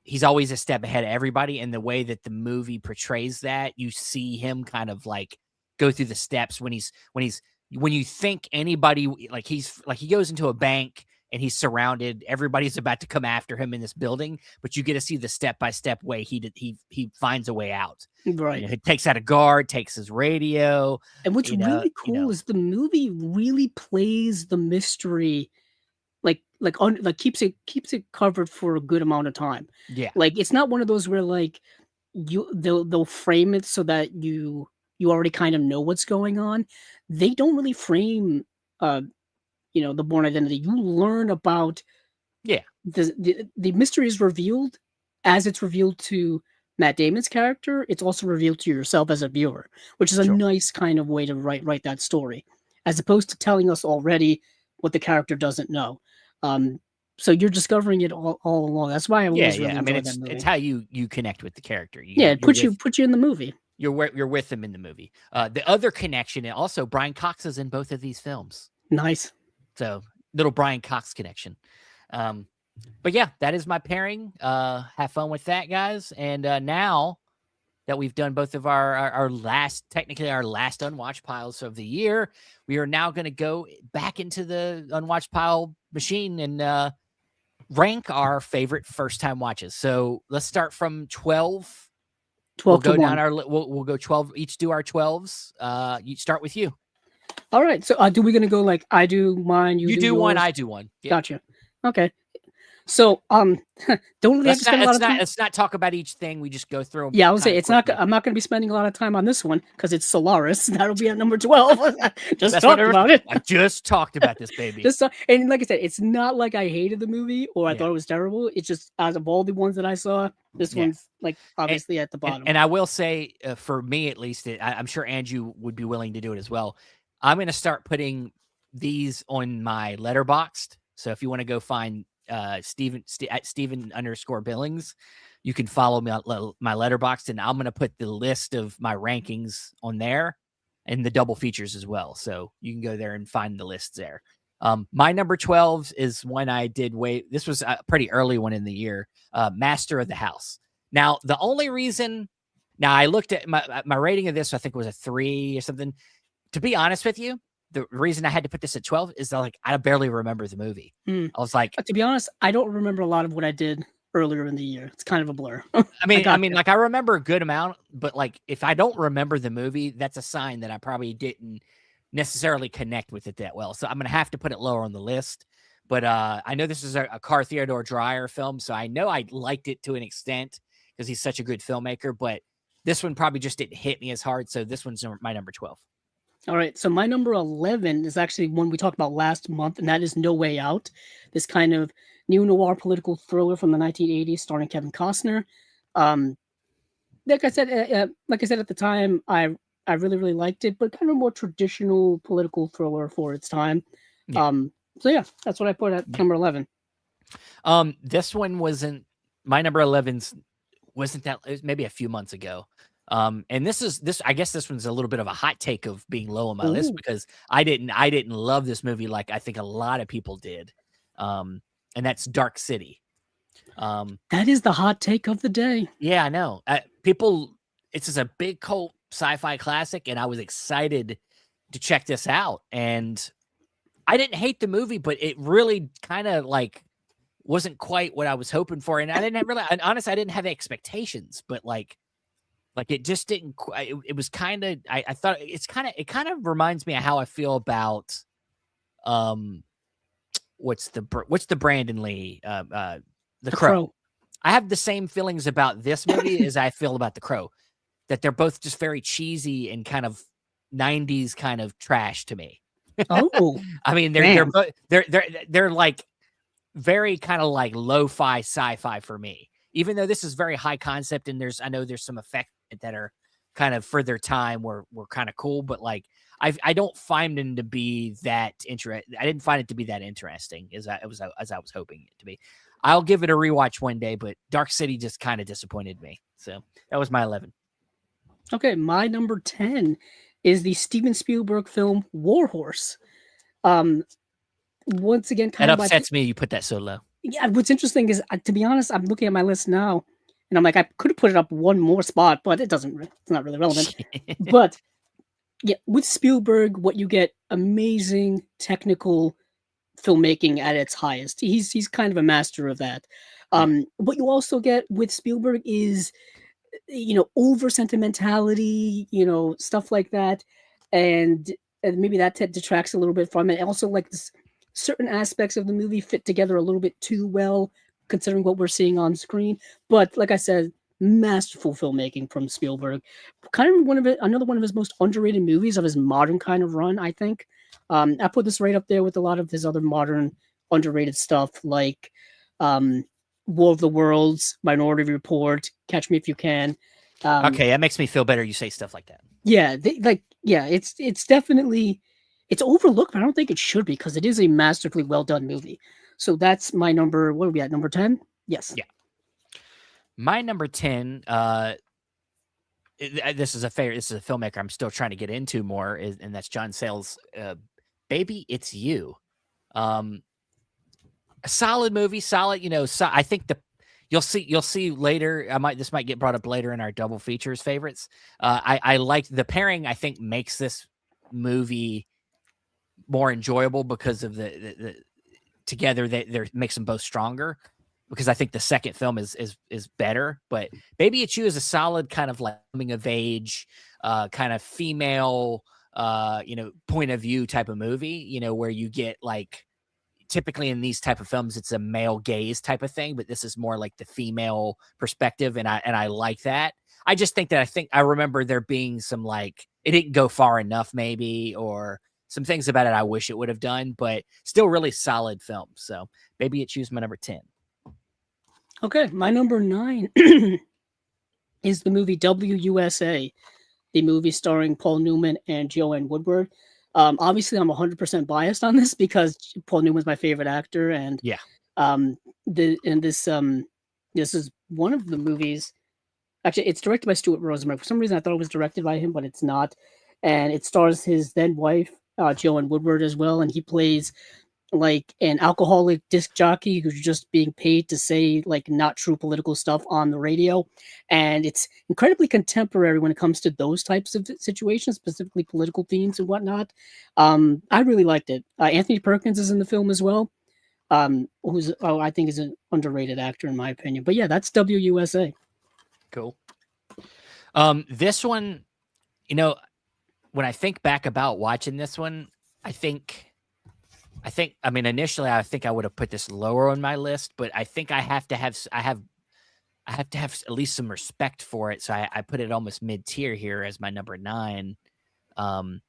[SPEAKER 1] He's always a step ahead of everybody, and the way that the movie portrays that, you see him kind of like go through the steps when you think anybody like he goes into a bank and he's surrounded, everybody's about to come after him in this building, but you get to see the step-by-step way he finds a way out.
[SPEAKER 2] Right.
[SPEAKER 1] He takes out a guard, takes his radio.
[SPEAKER 2] And what's really cool is the movie really plays the mystery keeps it covered for a good amount of time.
[SPEAKER 1] Yeah.
[SPEAKER 2] Like it's not one of those where like they'll frame it so that you already kind of know what's going on. They don't really frame the Bourne Identity. You learn about the mystery is revealed as it's revealed to Matt Damon's character. It's also revealed to yourself as a viewer, which is a nice kind of way to write that story, as opposed to telling us already what the character doesn't know. So you're discovering it all along. That's why I always really enjoyed that movie.
[SPEAKER 1] It's how you connect with the character.
[SPEAKER 2] It puts you in the movie.
[SPEAKER 1] You're with him in the movie. The other connection, and also Brian Cox is in both of these films.
[SPEAKER 2] Nice.
[SPEAKER 1] So little Brian Cox connection. But yeah, that is my pairing. Have fun with that, guys. And now that we've done both of our last Unwatched Piles of the year, we are now going to go back into the Unwatched Pile machine and rank our favorite first-time watches. So let's start from 12. We'll go down we'll go 12, each do our 12s. You start with you.
[SPEAKER 2] All right. So do we going to go like I do mine, you do
[SPEAKER 1] one,
[SPEAKER 2] yours?
[SPEAKER 1] I do one. Yeah.
[SPEAKER 2] Gotcha. Okay. So, don't really have
[SPEAKER 1] Let's
[SPEAKER 2] to
[SPEAKER 1] not
[SPEAKER 2] spend a lot
[SPEAKER 1] let's
[SPEAKER 2] of
[SPEAKER 1] not
[SPEAKER 2] time.
[SPEAKER 1] let's not talk about each thing. We just go through them
[SPEAKER 2] Yeah, I would say
[SPEAKER 1] kind of
[SPEAKER 2] it's not.
[SPEAKER 1] quickly.
[SPEAKER 2] I'm not going to be spending a lot of time on this one because it's Solaris. That'll be at number 12. Just
[SPEAKER 1] That's what
[SPEAKER 2] talked about it.
[SPEAKER 1] I just talked about this baby.
[SPEAKER 2] And like I said, it's not like I hated the movie or I
[SPEAKER 1] Yeah,
[SPEAKER 2] thought it was terrible. It's just out of all the ones that I saw, this
[SPEAKER 1] yeah.
[SPEAKER 2] one's like
[SPEAKER 1] And
[SPEAKER 2] obviously at the bottom.
[SPEAKER 1] and I will say, for me at least, I'm sure Andrew would be willing to do it as well. I'm going to start putting these on my letterboxed. So if you want to go find at Steven underscore Billings, you can follow me on my letterboxd, and I'm going to put the list of my rankings on there and the double features as well. So you can go there and find the lists there. My number 12 is one I did this was a pretty early one in the year, Master of the House. Now, the only reason, now I looked at my rating of this, I think it was a 3 or something. To be honest with you, the reason I had to put this at 12 is that, like, I barely remember the movie.
[SPEAKER 2] Mm.
[SPEAKER 1] I was like,
[SPEAKER 2] To be honest, I don't remember a lot of what I did earlier in the year. It's kind of a blur.
[SPEAKER 1] I mean, like, I remember a good amount, but like, if I don't remember the movie, that's a sign that I probably didn't necessarily connect with it that well. So I'm gonna have to put it lower on the list. But I know this is a Car Theodore Dreyer film, so I know I liked it to an extent because he's such a good filmmaker. But this one probably just didn't hit me as hard. So this one's my number 12.
[SPEAKER 2] All right, so my number 11 is actually one we talked about last month, and that is No Way Out. This kind of neo-noir political thriller from the 1980s, starring Kevin Costner. Um, like I said at the time, I really really liked it, but kind of more traditional political thriller for its time.
[SPEAKER 1] Yeah.
[SPEAKER 2] So yeah, that's what I put at number 11.
[SPEAKER 1] This one wasn't my number 11's. Wasn't that, it was maybe a few months ago. And this I guess this one's a little bit of a hot take of being low on my list
[SPEAKER 2] Ooh,
[SPEAKER 1] because I didn't love this movie like I think a lot of people did. And that's Dark City.
[SPEAKER 2] that is the hot take of the day.
[SPEAKER 1] Yeah, I know. It's just a big cult sci-fi classic, and I was excited to check this out. And I didn't hate the movie, but it really kind of like wasn't quite what I was hoping for. And I didn't have really, and honestly, I didn't have expectations, but like it just didn't. It was kind of. I thought it kind of reminds me of how I feel about what's the Brandon Lee the
[SPEAKER 2] The
[SPEAKER 1] Crow.
[SPEAKER 2] Crow.
[SPEAKER 1] I have the same feelings about this movie as I feel about The Crow. That they're both just very cheesy and kind of 90s kind of trash to me.
[SPEAKER 2] Oh,
[SPEAKER 1] I mean,
[SPEAKER 2] man.
[SPEAKER 1] they're like very kind of like lo-fi sci-fi for me. Even though this is very high concept and I know there's some effects that are kind of for their time were kind of cool, but like I don't find them to be that interesting. I didn't find it to be that interesting as I was hoping it to be. I'll give it a rewatch one day, but Dark City just kind of disappointed me. So that was my 11.
[SPEAKER 2] Okay, my number 10 is the Steven Spielberg film War Horse. Um, Once again,
[SPEAKER 1] That
[SPEAKER 2] kind of
[SPEAKER 1] upsets me. You put that so low.
[SPEAKER 2] yeah. What's interesting is, to be honest, I'm looking at my list now, and I'm like, I could have put it up one more spot, but it doesn't. It's not really relevant. But yeah, with Spielberg, what you get amazing technical filmmaking at its highest. He's kind of a master of that.
[SPEAKER 1] Yeah.
[SPEAKER 2] What you also get with Spielberg is over sentimentality, stuff like that, and maybe that detracts a little bit from it. Also, like this, certain aspects of the movie fit together a little bit too well, considering what we're seeing on screen. But like I said, masterful filmmaking from Spielberg. Kind of another one of his most underrated movies of his modern kind of run, I think. I put this right up there with a lot of his other modern underrated stuff, like War of the Worlds, Minority Report, Catch Me If You Can.
[SPEAKER 1] Okay, that makes me feel better. You say stuff like that.
[SPEAKER 2] Yeah, it's definitely it's overlooked, but I don't think it should be because it is a masterfully well done movie. So that's my number. What are we at? Number 10? Yes.
[SPEAKER 1] Yeah. My number 10, this is a filmmaker I'm still trying to get into more, and that's John Sayles' Baby, It's You. A solid movie, solid, I think you'll see later. This might get brought up later in our double features favorites. I like the pairing. I think makes this movie more enjoyable because of the together that makes them both stronger. Because I think the second film is better, but Baby It's You is a solid kind of like coming of age, kind of female, point of view type of movie. Where you get like typically in these type of films, it's a male gaze type of thing, but this is more like the female perspective, and I like that. I just think that I remember there being some like it didn't go far enough, maybe, or some things about it I wish it would have done, but still really solid film. So maybe it choose my number 10.
[SPEAKER 2] Okay, my number 9 is the movie WUSA, the movie starring Paul Newman and Joanne Woodward. Obviously, I'm 100% biased on this because Paul Newman's my favorite actor, and
[SPEAKER 1] Yeah.
[SPEAKER 2] this is one of the movies. Actually, it's directed by Stuart Rosenberg. For some reason, I thought it was directed by him, but it's not. And it stars his then wife, Joanne Woodward, as well, and he plays like an alcoholic disc jockey who's just being paid to say like not true political stuff on the radio. And it's incredibly contemporary when it comes to those types of situations, specifically political themes and whatnot. I really liked it. Anthony Perkins is in the film as well, who's I think is an underrated actor in my opinion. But yeah, that's WUSA.
[SPEAKER 1] Cool. This one, when I think back about watching this one, I mean, initially, I think I would have put this lower on my list, but I think I have to have at least some respect for it. So I put it almost mid tier here as my number 9. And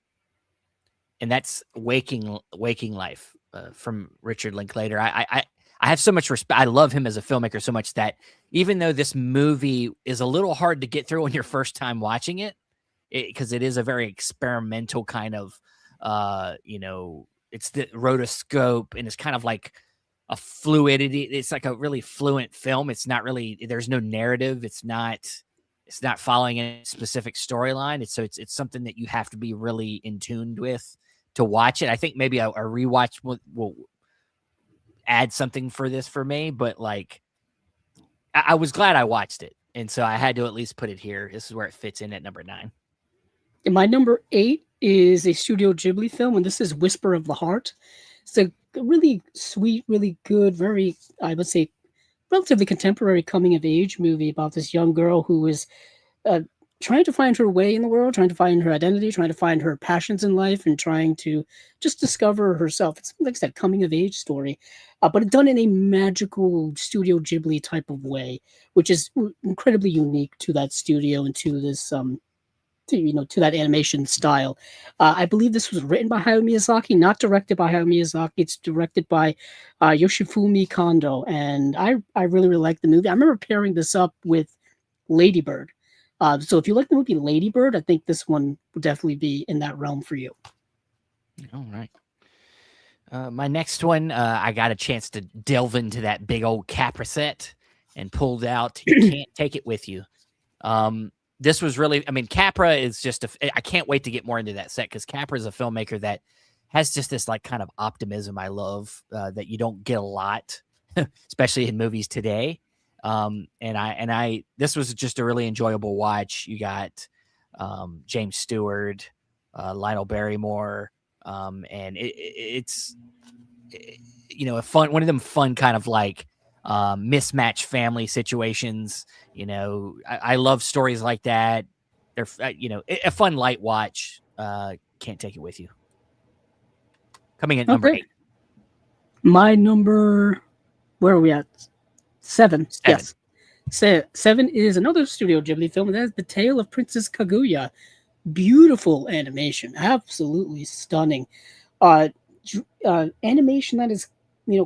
[SPEAKER 1] that's Waking Life from Richard Linklater. I have so much respect. I love him as a filmmaker so much that even though this movie is a little hard to get through on your first time watching it, because it is a very experimental kind of, it's the rotoscope, and it's kind of like a fluidity. It's like a really fluent film. It's not really, there's no narrative. It's not following a specific storyline. It's something that you have to be really in tune with to watch it. I think maybe a rewatch will add something for this for me, but like, I was glad I watched it. And so I had to at least put it here. This is where it fits in at number 9.
[SPEAKER 2] And my number 8 is a Studio Ghibli film, and this is Whisper of the Heart. It's a really sweet, really good, very, I would say, relatively contemporary coming-of-age movie about this young girl who is trying to find her way in the world, trying to find her identity, trying to find her passions in life, and trying to just discover herself. It's, like I said, coming-of-age story, but done in a magical Studio Ghibli type of way, which is incredibly unique to that studio and to this to that animation style. I believe this was written by Hayao Miyazaki, not directed by Hayao Miyazaki. It's directed by Yoshifumi Kondo, and I really, really like the movie. I remember pairing this up with Lady Bird. So if you like the movie Lady Bird, I think this one would definitely be in that realm for you.
[SPEAKER 1] All right. My next one, I got a chance to delve into that big old Capra set and pulled out You Can't Take It With You. This was really, I mean, Capra is just I can't wait to get more into that set because Capra is a filmmaker that has just this like kind of optimism I love that you don't get a lot, especially in movies today. This was just a really enjoyable watch. You got James Stewart, Lionel Barrymore, and it's a fun, one of them fun kind of like mismatched family situations. I love stories like that. They're a fun light watch. Can't Take It With You. Coming in number 8.
[SPEAKER 2] My number, where are we at? 7. Yes. 7 is another Studio Ghibli film, and that is The Tale of Princess Kaguya. Beautiful animation, absolutely stunning. Animation that is,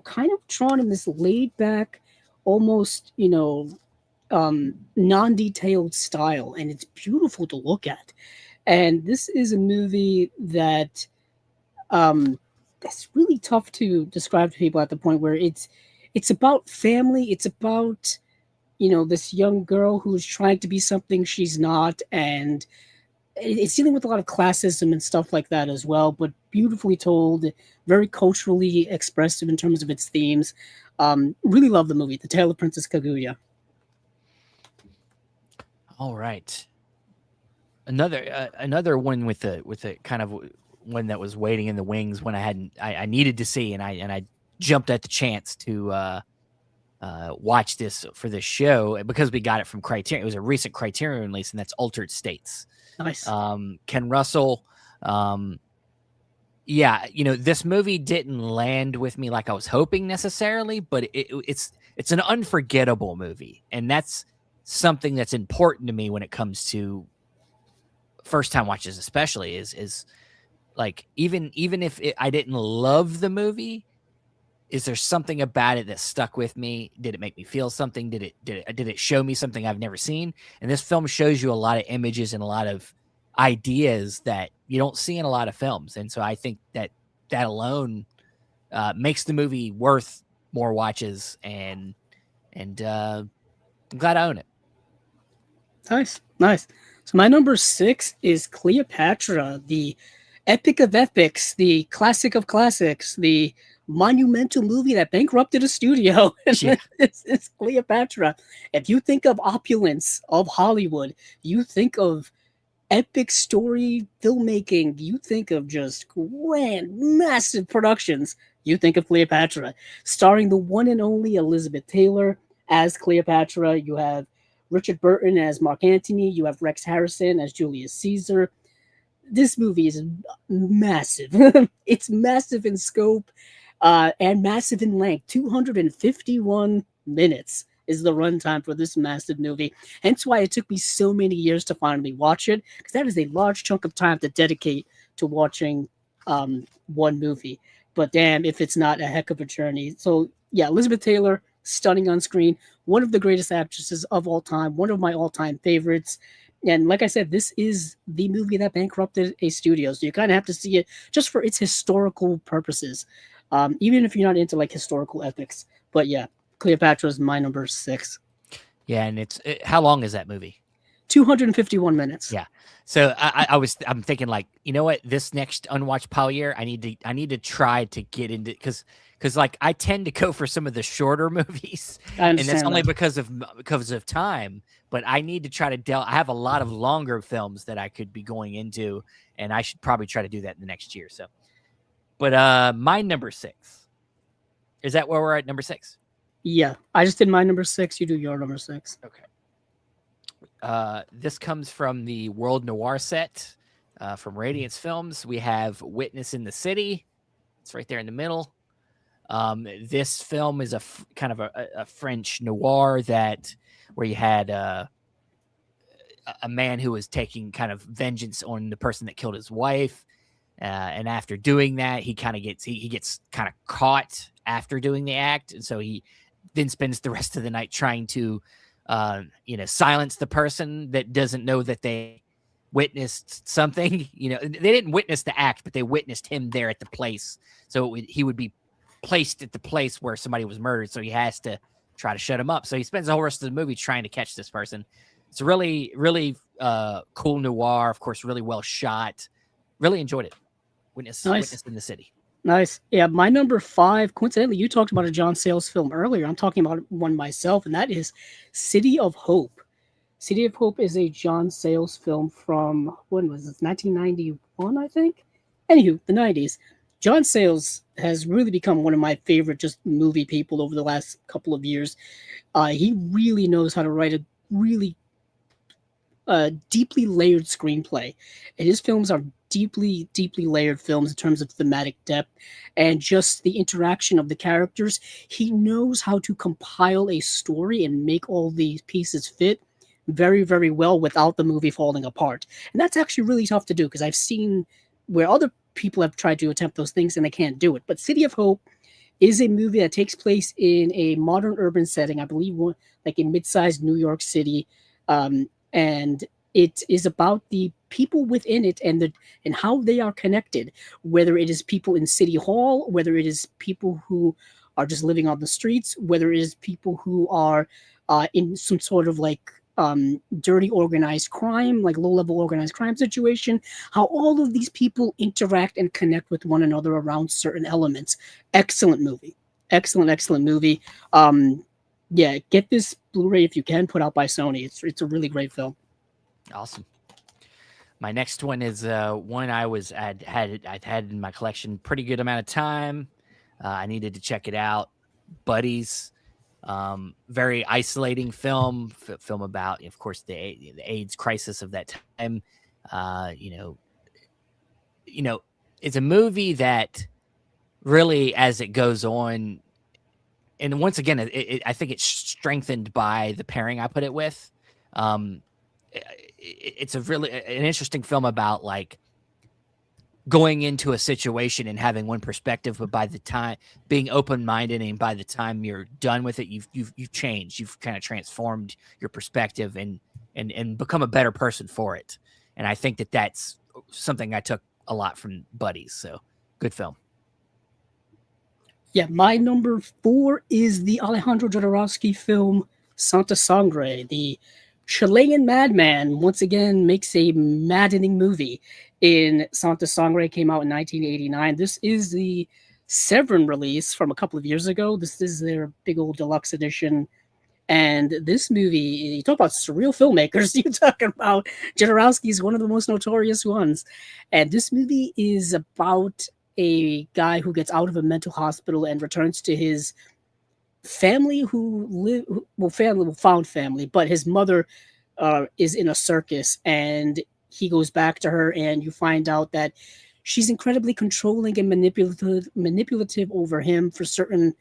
[SPEAKER 2] kind of drawn in this laid back, almost, non-detailed style, and it's beautiful to look at. And this is a movie that that's really tough to describe to people at the point where it's about family. It's about, this young girl who's trying to be something she's not, and it's dealing with a lot of classism and stuff like that as well, but beautifully told, very culturally expressive in terms of its themes. Really love the movie, The Tale of Princess Kaguya.
[SPEAKER 1] All right. Another one with a kind of one that was waiting in the wings when I needed to see, and I jumped at the chance to watch this for this show because we got it from Criterion. It was a recent Criterion release, and that's Altered States.
[SPEAKER 2] Nice.
[SPEAKER 1] Ken Russell, Yeah, this movie didn't land with me like I was hoping necessarily, but it's an unforgettable movie, and that's something that's important to me when it comes to first time watches, especially is like even if I didn't love the movie, is there something about it that stuck with me? Did it make me feel something? Did it show me something I've never seen? And this film shows you a lot of images and a lot of ideas that you don't see in a lot of films. And so I think that alone makes the movie worth more watches. And I'm glad I own it.
[SPEAKER 2] Nice, nice. So my number 6 is Cleopatra, the epic of epics, the classic of classics, the monumental movie that bankrupted a studio. And
[SPEAKER 1] Yeah,
[SPEAKER 2] it's Cleopatra. If you think of opulence of Hollywood, you think of epic story filmmaking, you think of just grand, massive productions, you think of Cleopatra. Starring the one and only Elizabeth Taylor as Cleopatra. You have Richard Burton as Mark Antony. You have Rex Harrison as Julius Caesar. This movie is massive. It's massive in scope and massive in length. 251 minutes is the runtime for this massive movie. Hence why it took me so many years to finally watch it, because that is a large chunk of time to dedicate to watching one movie. But damn, if it's not a heck of a journey. So yeah, Elizabeth Taylor, stunning on screen, one of the greatest actresses of all time, one of my all-time favorites. And like I said, this is the movie that bankrupted a studio. So you kind of have to see it just for its historical purposes, even if you're not into like historical epics. But yeah, Cleopatra is my number 6.
[SPEAKER 1] yeah, and how long is that movie?
[SPEAKER 2] 251 minutes.
[SPEAKER 1] Yeah. So I'm thinking like, you know what, this next Unwatched Pile year, I need to try to get into because like I tend to go for some of the shorter movies,
[SPEAKER 2] I
[SPEAKER 1] and that's
[SPEAKER 2] understand
[SPEAKER 1] only
[SPEAKER 2] that.
[SPEAKER 1] because of time. But I need to try to I have a lot of longer films that I could be going into, and I should probably try to do that in the next year. So, but my number 6, is that where we're at? Number 6.
[SPEAKER 2] Yeah, I just did my number 6. You do your number 6.
[SPEAKER 1] Okay. This comes from the World Noir set from Radiance Films. We have Witness in the City. It's right there in the middle. This film is kind of a French noir where you had a man who was taking kind of vengeance on the person that killed his wife. And after doing that, he kind of gets kind of caught after doing the act. And so he then spends the rest of the night trying to silence the person that doesn't know that they witnessed something. They didn't witness the act, but they witnessed him there at the place. So he would be placed at the place where somebody was murdered. So he has to try to shut him up. So he spends the whole rest of the movie trying to catch this person. It's a really, really cool noir, of course, really well shot. Really enjoyed it.
[SPEAKER 2] Nice.
[SPEAKER 1] Witness in the City.
[SPEAKER 2] Nice. Yeah, my number 5, coincidentally, you talked about a John Sayles film earlier. I'm talking about one myself, and that is City of Hope. City of Hope is a John Sayles film from, when was it, 1991, I think? Anywho, the 90s. John Sayles has really become one of my favorite just movie people over the last couple of years. He really knows how to write a really deeply layered screenplay. And his films are deeply, deeply layered films in terms of thematic depth and just the interaction of the characters. He knows how to compile a story and make all these pieces fit very, very well without the movie falling apart. And that's actually really tough to do because I've seen where other people have tried to attempt those things and they can't do it. But City of Hope is a movie that takes place in a modern urban setting, I believe, like in mid-sized New York City. And it is about the people within it and how they are connected, whether it is people in City Hall, whether it is people who are just living on the streets, whether it is people who are in some sort of like dirty organized crime, like low level organized crime situation, how all of these people interact and connect with one another around certain elements. Excellent movie. Excellent movie. Yeah, get this Blu-ray if you can, put out by Sony. It's a really great film.
[SPEAKER 1] Awesome. My next one is one I'd had in my collection pretty good amount of time. I needed to check it out. Buddies, very isolating film about, of course, the AIDS crisis of that time. it's a movie that really, as it goes on, and once again, I think it's strengthened by the pairing I put it with. Um, it's a really an interesting film about like going into a situation and having one perspective, but by the time being open minded, and by the time you're done with it, you've changed, you've kind of transformed your perspective and become a better person for it. And I think that that's something I took a lot from Buddies. So good film.
[SPEAKER 2] Yeah, my number 4 is the Alejandro Jodorowsky film Santa Sangre. The Chilean madman once again makes a maddening movie in Santa Sangre. Came out in 1989. This is the Severin release from a couple of years ago. This is their big old deluxe edition. And this movie, you talk about surreal filmmakers, you're talking about Jodorowsky is one of the most notorious ones. And this movie is about a guy who gets out of a mental hospital and returns to his family found family, but his mother is in a circus, and he goes back to her, and you find out that she's incredibly controlling and manipulative over him for certain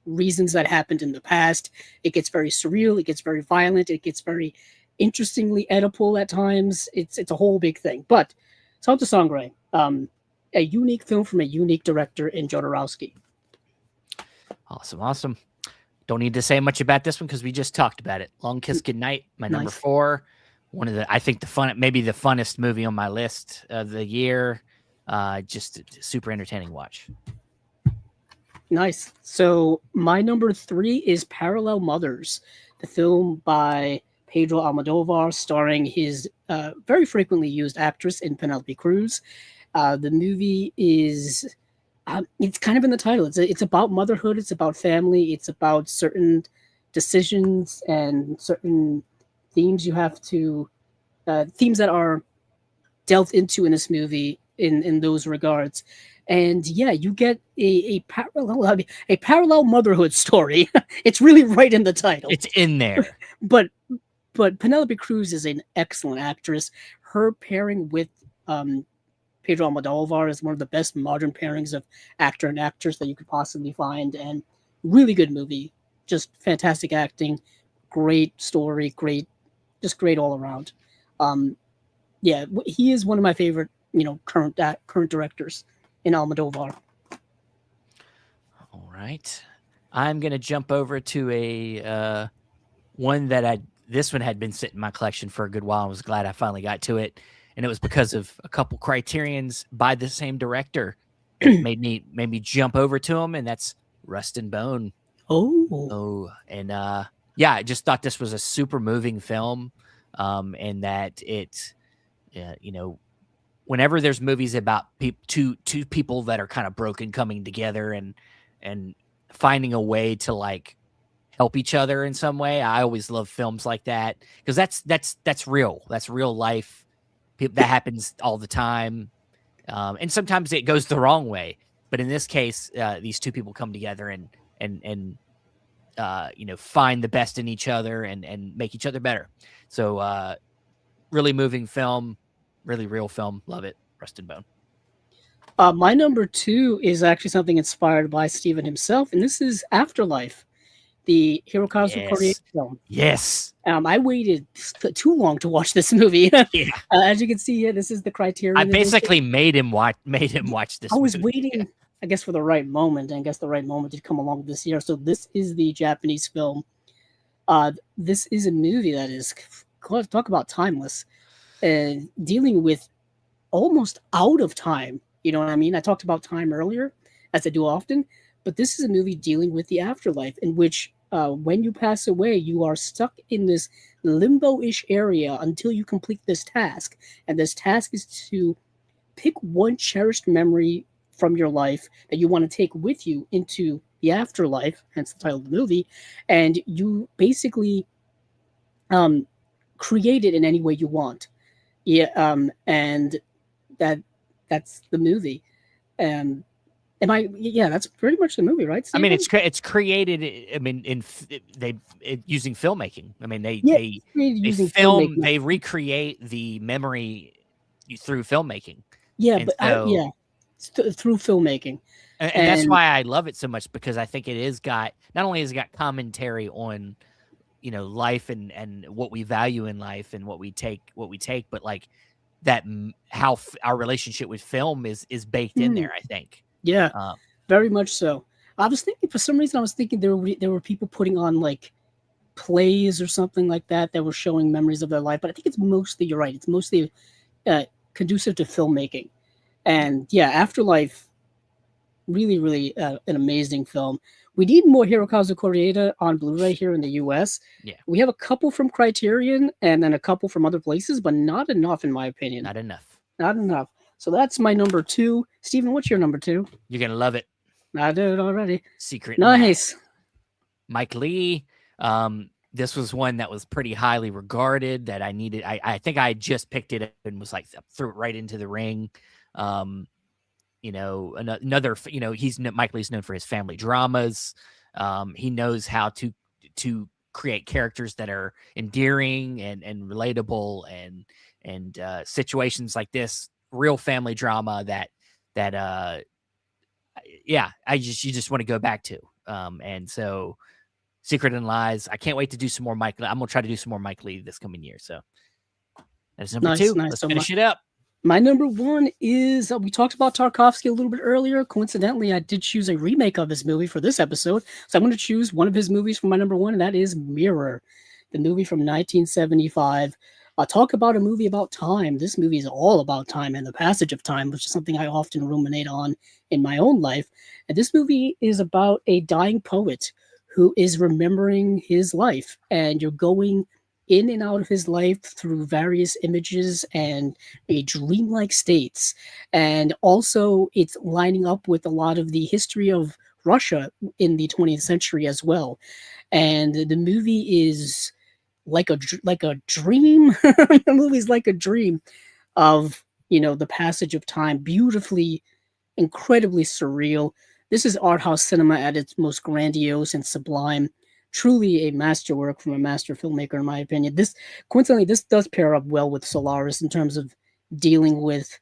[SPEAKER 2] reasons that happened in the past. It gets very surreal, it gets very violent, it gets very interestingly Oedipal at times. It's a whole big thing. But Santa Sangre, a unique film from a unique director in Jodorowsky.
[SPEAKER 1] Awesome. Don't need to say much about this one because we just talked about it. Long Kiss Goodnight, my number 4. One of the, I think maybe the funnest movie on my list of the year. Just a super entertaining watch.
[SPEAKER 2] Nice. So my number 3 is Parallel Mothers, the film by Pedro Almodovar, starring his very frequently used actress in Penelope Cruz. The movie is, it's kind of in the title. It's about motherhood. It's about family. It's about certain decisions and certain themes you have to, themes that are delved into in this movie in those regards. And yeah, you get a parallel motherhood story. It's really right in the title.
[SPEAKER 1] It's in there.
[SPEAKER 2] But Penelope Cruz is an excellent actress. Her pairing with Pedro Almodovar is one of the best modern pairings of actor and actress that you could possibly find, and really good movie. Just fantastic acting, great story, just great all around. Yeah, he is one of my favorite, current directors in Almodovar.
[SPEAKER 1] All right, I'm gonna jump over to a one that this one had been sitting in my collection for a good while. I was glad I finally got to it. And it was because of a couple criterions by the same director made me jump over to him, and that's Rust and Bone. And yeah, I just thought this was a super moving film, and that it, whenever there's movies about two people that are kind of broken coming together and finding a way to like help each other in some way, I always love films like that because that's real. That's real life. That happens all the time, and sometimes it goes the wrong way. But in this case, these two people come together and find the best in each other and make each other better. So really moving film, really real film. Love it. Rust and Bone.
[SPEAKER 2] My number 2 is actually something inspired by Steven himself, and this is Afterlife, the Hirokazu Koreeda film.
[SPEAKER 1] Yes.
[SPEAKER 2] I waited too long to watch this movie.
[SPEAKER 1] Yeah.
[SPEAKER 2] As you can see here, this is the criterion.
[SPEAKER 1] I basically made him watch this.
[SPEAKER 2] I was waiting, I guess, for the right moment, and I guess the right moment did come along this year. So this is the Japanese film. This is a movie that is, talk about timeless, and dealing with almost out of time. You know what I mean? I talked about time earlier, as I do often, but this is a movie dealing with the afterlife, in which when you pass away, you are stuck in this limbo-ish area until you complete this task. And this task is to pick one cherished memory from your life that you want to take with you into the afterlife, hence the title of the movie, and you basically create it in any way you want. Yeah, and that's the movie. That's pretty much the movie, right, Steven?
[SPEAKER 1] I mean, it's created. I mean, using filmmaking. I mean, they recreate the memory through filmmaking.
[SPEAKER 2] Yeah, through filmmaking.
[SPEAKER 1] And that's why I love it so much, because I think it is got, not only has it got commentary on, life and what we value in life and what we take, but like that, how our relationship with film is baked in there, I think.
[SPEAKER 2] Yeah,
[SPEAKER 1] Um,
[SPEAKER 2] very much so. I was thinking, for some reason, I was thinking there were people putting on like plays or something like that that were showing memories of their life, but I think it's mostly, you're right, it's mostly conducive to filmmaking. And yeah, Afterlife, really, really an amazing film. We need more Hirokazu Koreeda on Blu-ray here in the U.S.
[SPEAKER 1] yeah,
[SPEAKER 2] We have a couple from Criterion and then a couple from other places, but not enough, in my opinion.
[SPEAKER 1] not enough.
[SPEAKER 2] Not enough. So that's my number 2. Steven, what's your number 2?
[SPEAKER 1] You're gonna love it.
[SPEAKER 2] I did it already.
[SPEAKER 1] Secret and Lies.
[SPEAKER 2] Nice.
[SPEAKER 1] Mike Lee. This was one that was pretty highly regarded that I needed. I think I just picked it up and was like, threw it right into the ring. Another, Mike Lee's known for his family dramas. He knows how to create characters that are endearing and relatable, and situations like this, real family drama that you just want to go back to. And so Secret and Lies, I can't wait to do some more Mike Lee. I'm gonna try to do some more Mike Lee this coming year. So that's number 2.
[SPEAKER 2] Nice.
[SPEAKER 1] Let's
[SPEAKER 2] So
[SPEAKER 1] finish it up.
[SPEAKER 2] My number 1 is, we talked about Tarkovsky a little bit earlier. Coincidentally, I did choose a remake of his movie for this episode. So I'm going to choose one of his movies for my number 1, and that is Mirror, the movie from 1975. I'll talk about a movie about time. This movie is all about time and the passage of time, which is something I often ruminate on in my own life. And this movie is about a dying poet who is remembering his life, and you're going in and out of his life through various images and a dreamlike states. And also it's lining up with a lot of the history of Russia in the 20th century as well. And the movie is like a dream. The movie's like a dream of, the passage of time, beautifully, incredibly surreal. This is art house cinema at its most grandiose and sublime. Truly a masterwork from a master filmmaker, in my opinion. Coincidentally, this does pair up well with Solaris in terms of dealing with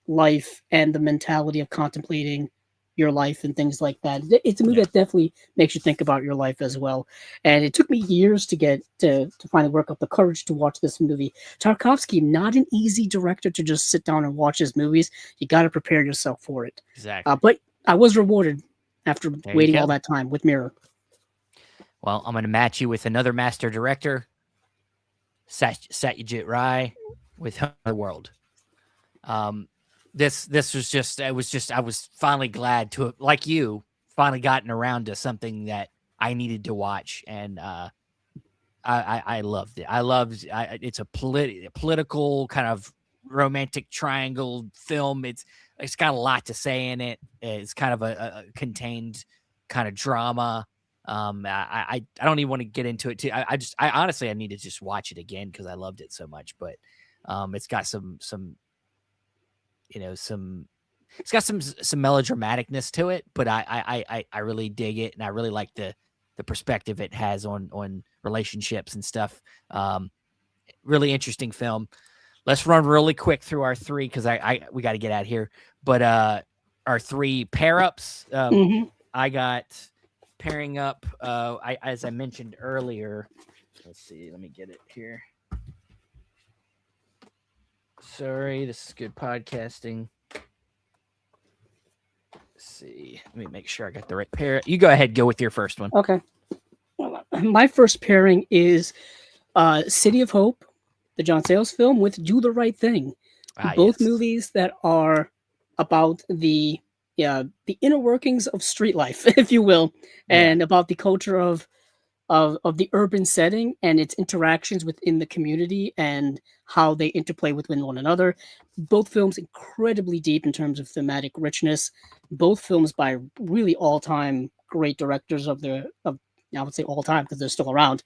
[SPEAKER 2] life and the mentality of contemplating your life and things like that. It's a movie that definitely makes you think about your life as well. And it took me years to get to finally work up the courage to watch this movie. Tarkovsky, not an easy director to just sit down and watch his movies. You got to prepare yourself for it.
[SPEAKER 1] Exactly.
[SPEAKER 2] But I was rewarded after waiting all that time with Mirror.
[SPEAKER 1] Well, I'm going to match you with another master director, Satyajit Ray, with The World. This was I was finally glad to have, like you, finally gotten around to something that I needed to watch, and I loved it. It's a political kind of romantic triangle film. It's got a lot to say in it. It's kind of a contained kind of drama. I don't even want to get into it too. I honestly, I need to just watch it again because I loved it so much. But it's got some it's got some melodramaticness to it. But I really dig it, and I really like the perspective it has on relationships and stuff. Really interesting film. Let's run really quick through our 3 because we got to get out of here. But our 3 pair ups. I got pairing up. As I mentioned earlier. Let's see. Let me get it here. Sorry, this is good podcasting. Let's see. Let me make sure I got the right pair. You go ahead. Go with your first one.
[SPEAKER 2] Okay. My first pairing is City of Hope, the John Sayles film, with Do the Right Thing. Both movies that are about the inner workings of street life, if you will, and about the culture of the urban setting and its interactions within the community and how they interplay within one another. Both films incredibly deep in terms of thematic richness. Both films by really all-time great directors of I would say all time because they're still around.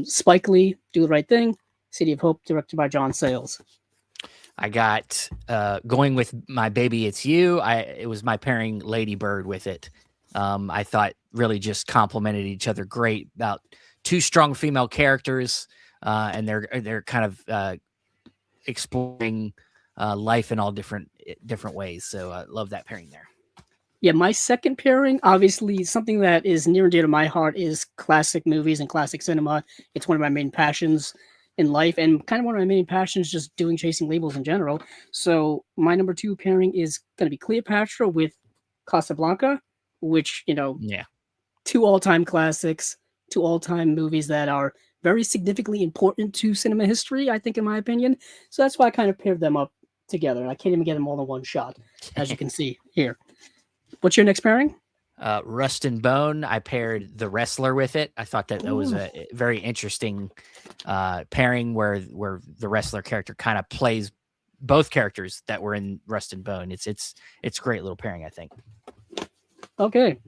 [SPEAKER 2] Spike Lee, Do the Right Thing. City of Hope, directed by John Sayles.
[SPEAKER 1] I got going with My Baby It's You. It was my pairing Lady Bird with it. I thought really just complemented each other great. About 2 strong female characters, and they're kind of exploring life in all different ways. So love that pairing there.
[SPEAKER 2] Yeah, my second pairing, obviously, something that is near and dear to my heart is classic movies and classic cinema. It's one of my main passions in life, and kind of one of my main passions just doing chasing labels in general. So my number two pairing is going to be Cleopatra with Casablanca, which
[SPEAKER 1] Yeah.
[SPEAKER 2] two all-time classics, two all-time movies that are very significantly important to cinema history, I think, in my opinion. So that's why I kind of paired them up together. I can't even get them all in one shot, as you can see here. What's your next pairing?
[SPEAKER 1] Rust and Bone, I paired The Wrestler with it. I thought that was
[SPEAKER 2] Ooh.
[SPEAKER 1] a very interesting pairing where the wrestler character kind of plays both characters that were in Rust and Bone. It's a great little pairing, I think.
[SPEAKER 2] Okay.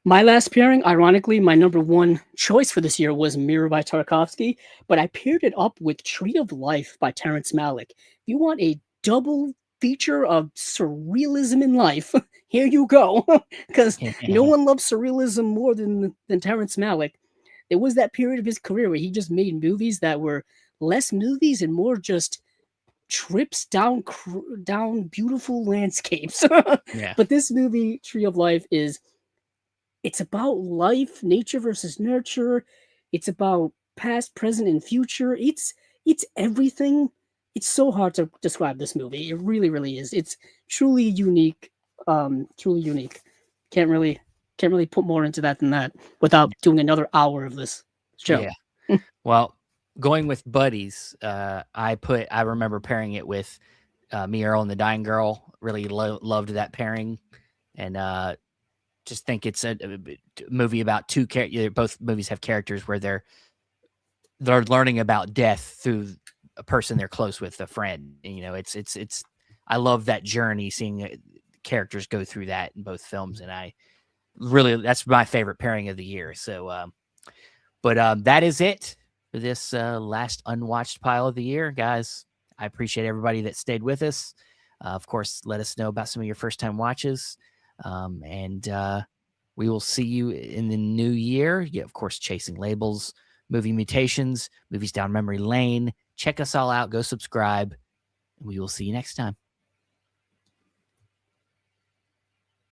[SPEAKER 2] My last pairing, ironically, my number one choice for this year was Mirror by Tarkovsky, but I paired it up with Tree of Life by Terrence Malick. If you want a double feature of surrealism in life, here you go. Because no one loves surrealism more than Terrence Malick. There was that period of his career where he just made movies that were less movies and more just trips down beautiful landscapes.
[SPEAKER 1] Yeah.
[SPEAKER 2] But this movie, Tree of Life, it's about life, nature versus nurture. It's about past, present, and future. It's everything. It's so hard to describe this movie. It really, really is. It's truly unique. Truly unique. Can't really put more into that than that without doing another hour of this show.
[SPEAKER 1] Yeah. Well, going with buddies, I remember pairing it with Me, Earl, and the Dying Girl. Really loved that pairing, and just think it's a movie about two characters. Both movies have characters where they're learning about death through a person they're close with, a friend. And, it's. I love that journey, seeing characters go through that in both films, and that's my favorite pairing of the year. So, but that is it for this last Unwatched Pile of the year, guys. I appreciate everybody that stayed with us. Of course, let us know about some of your first time watches. And we will see you in the new year. Yeah, of course, Chasing Labels, Movie Mutations, Movies Down Memory Lane. Check us all out. Go subscribe. And we will see you next time.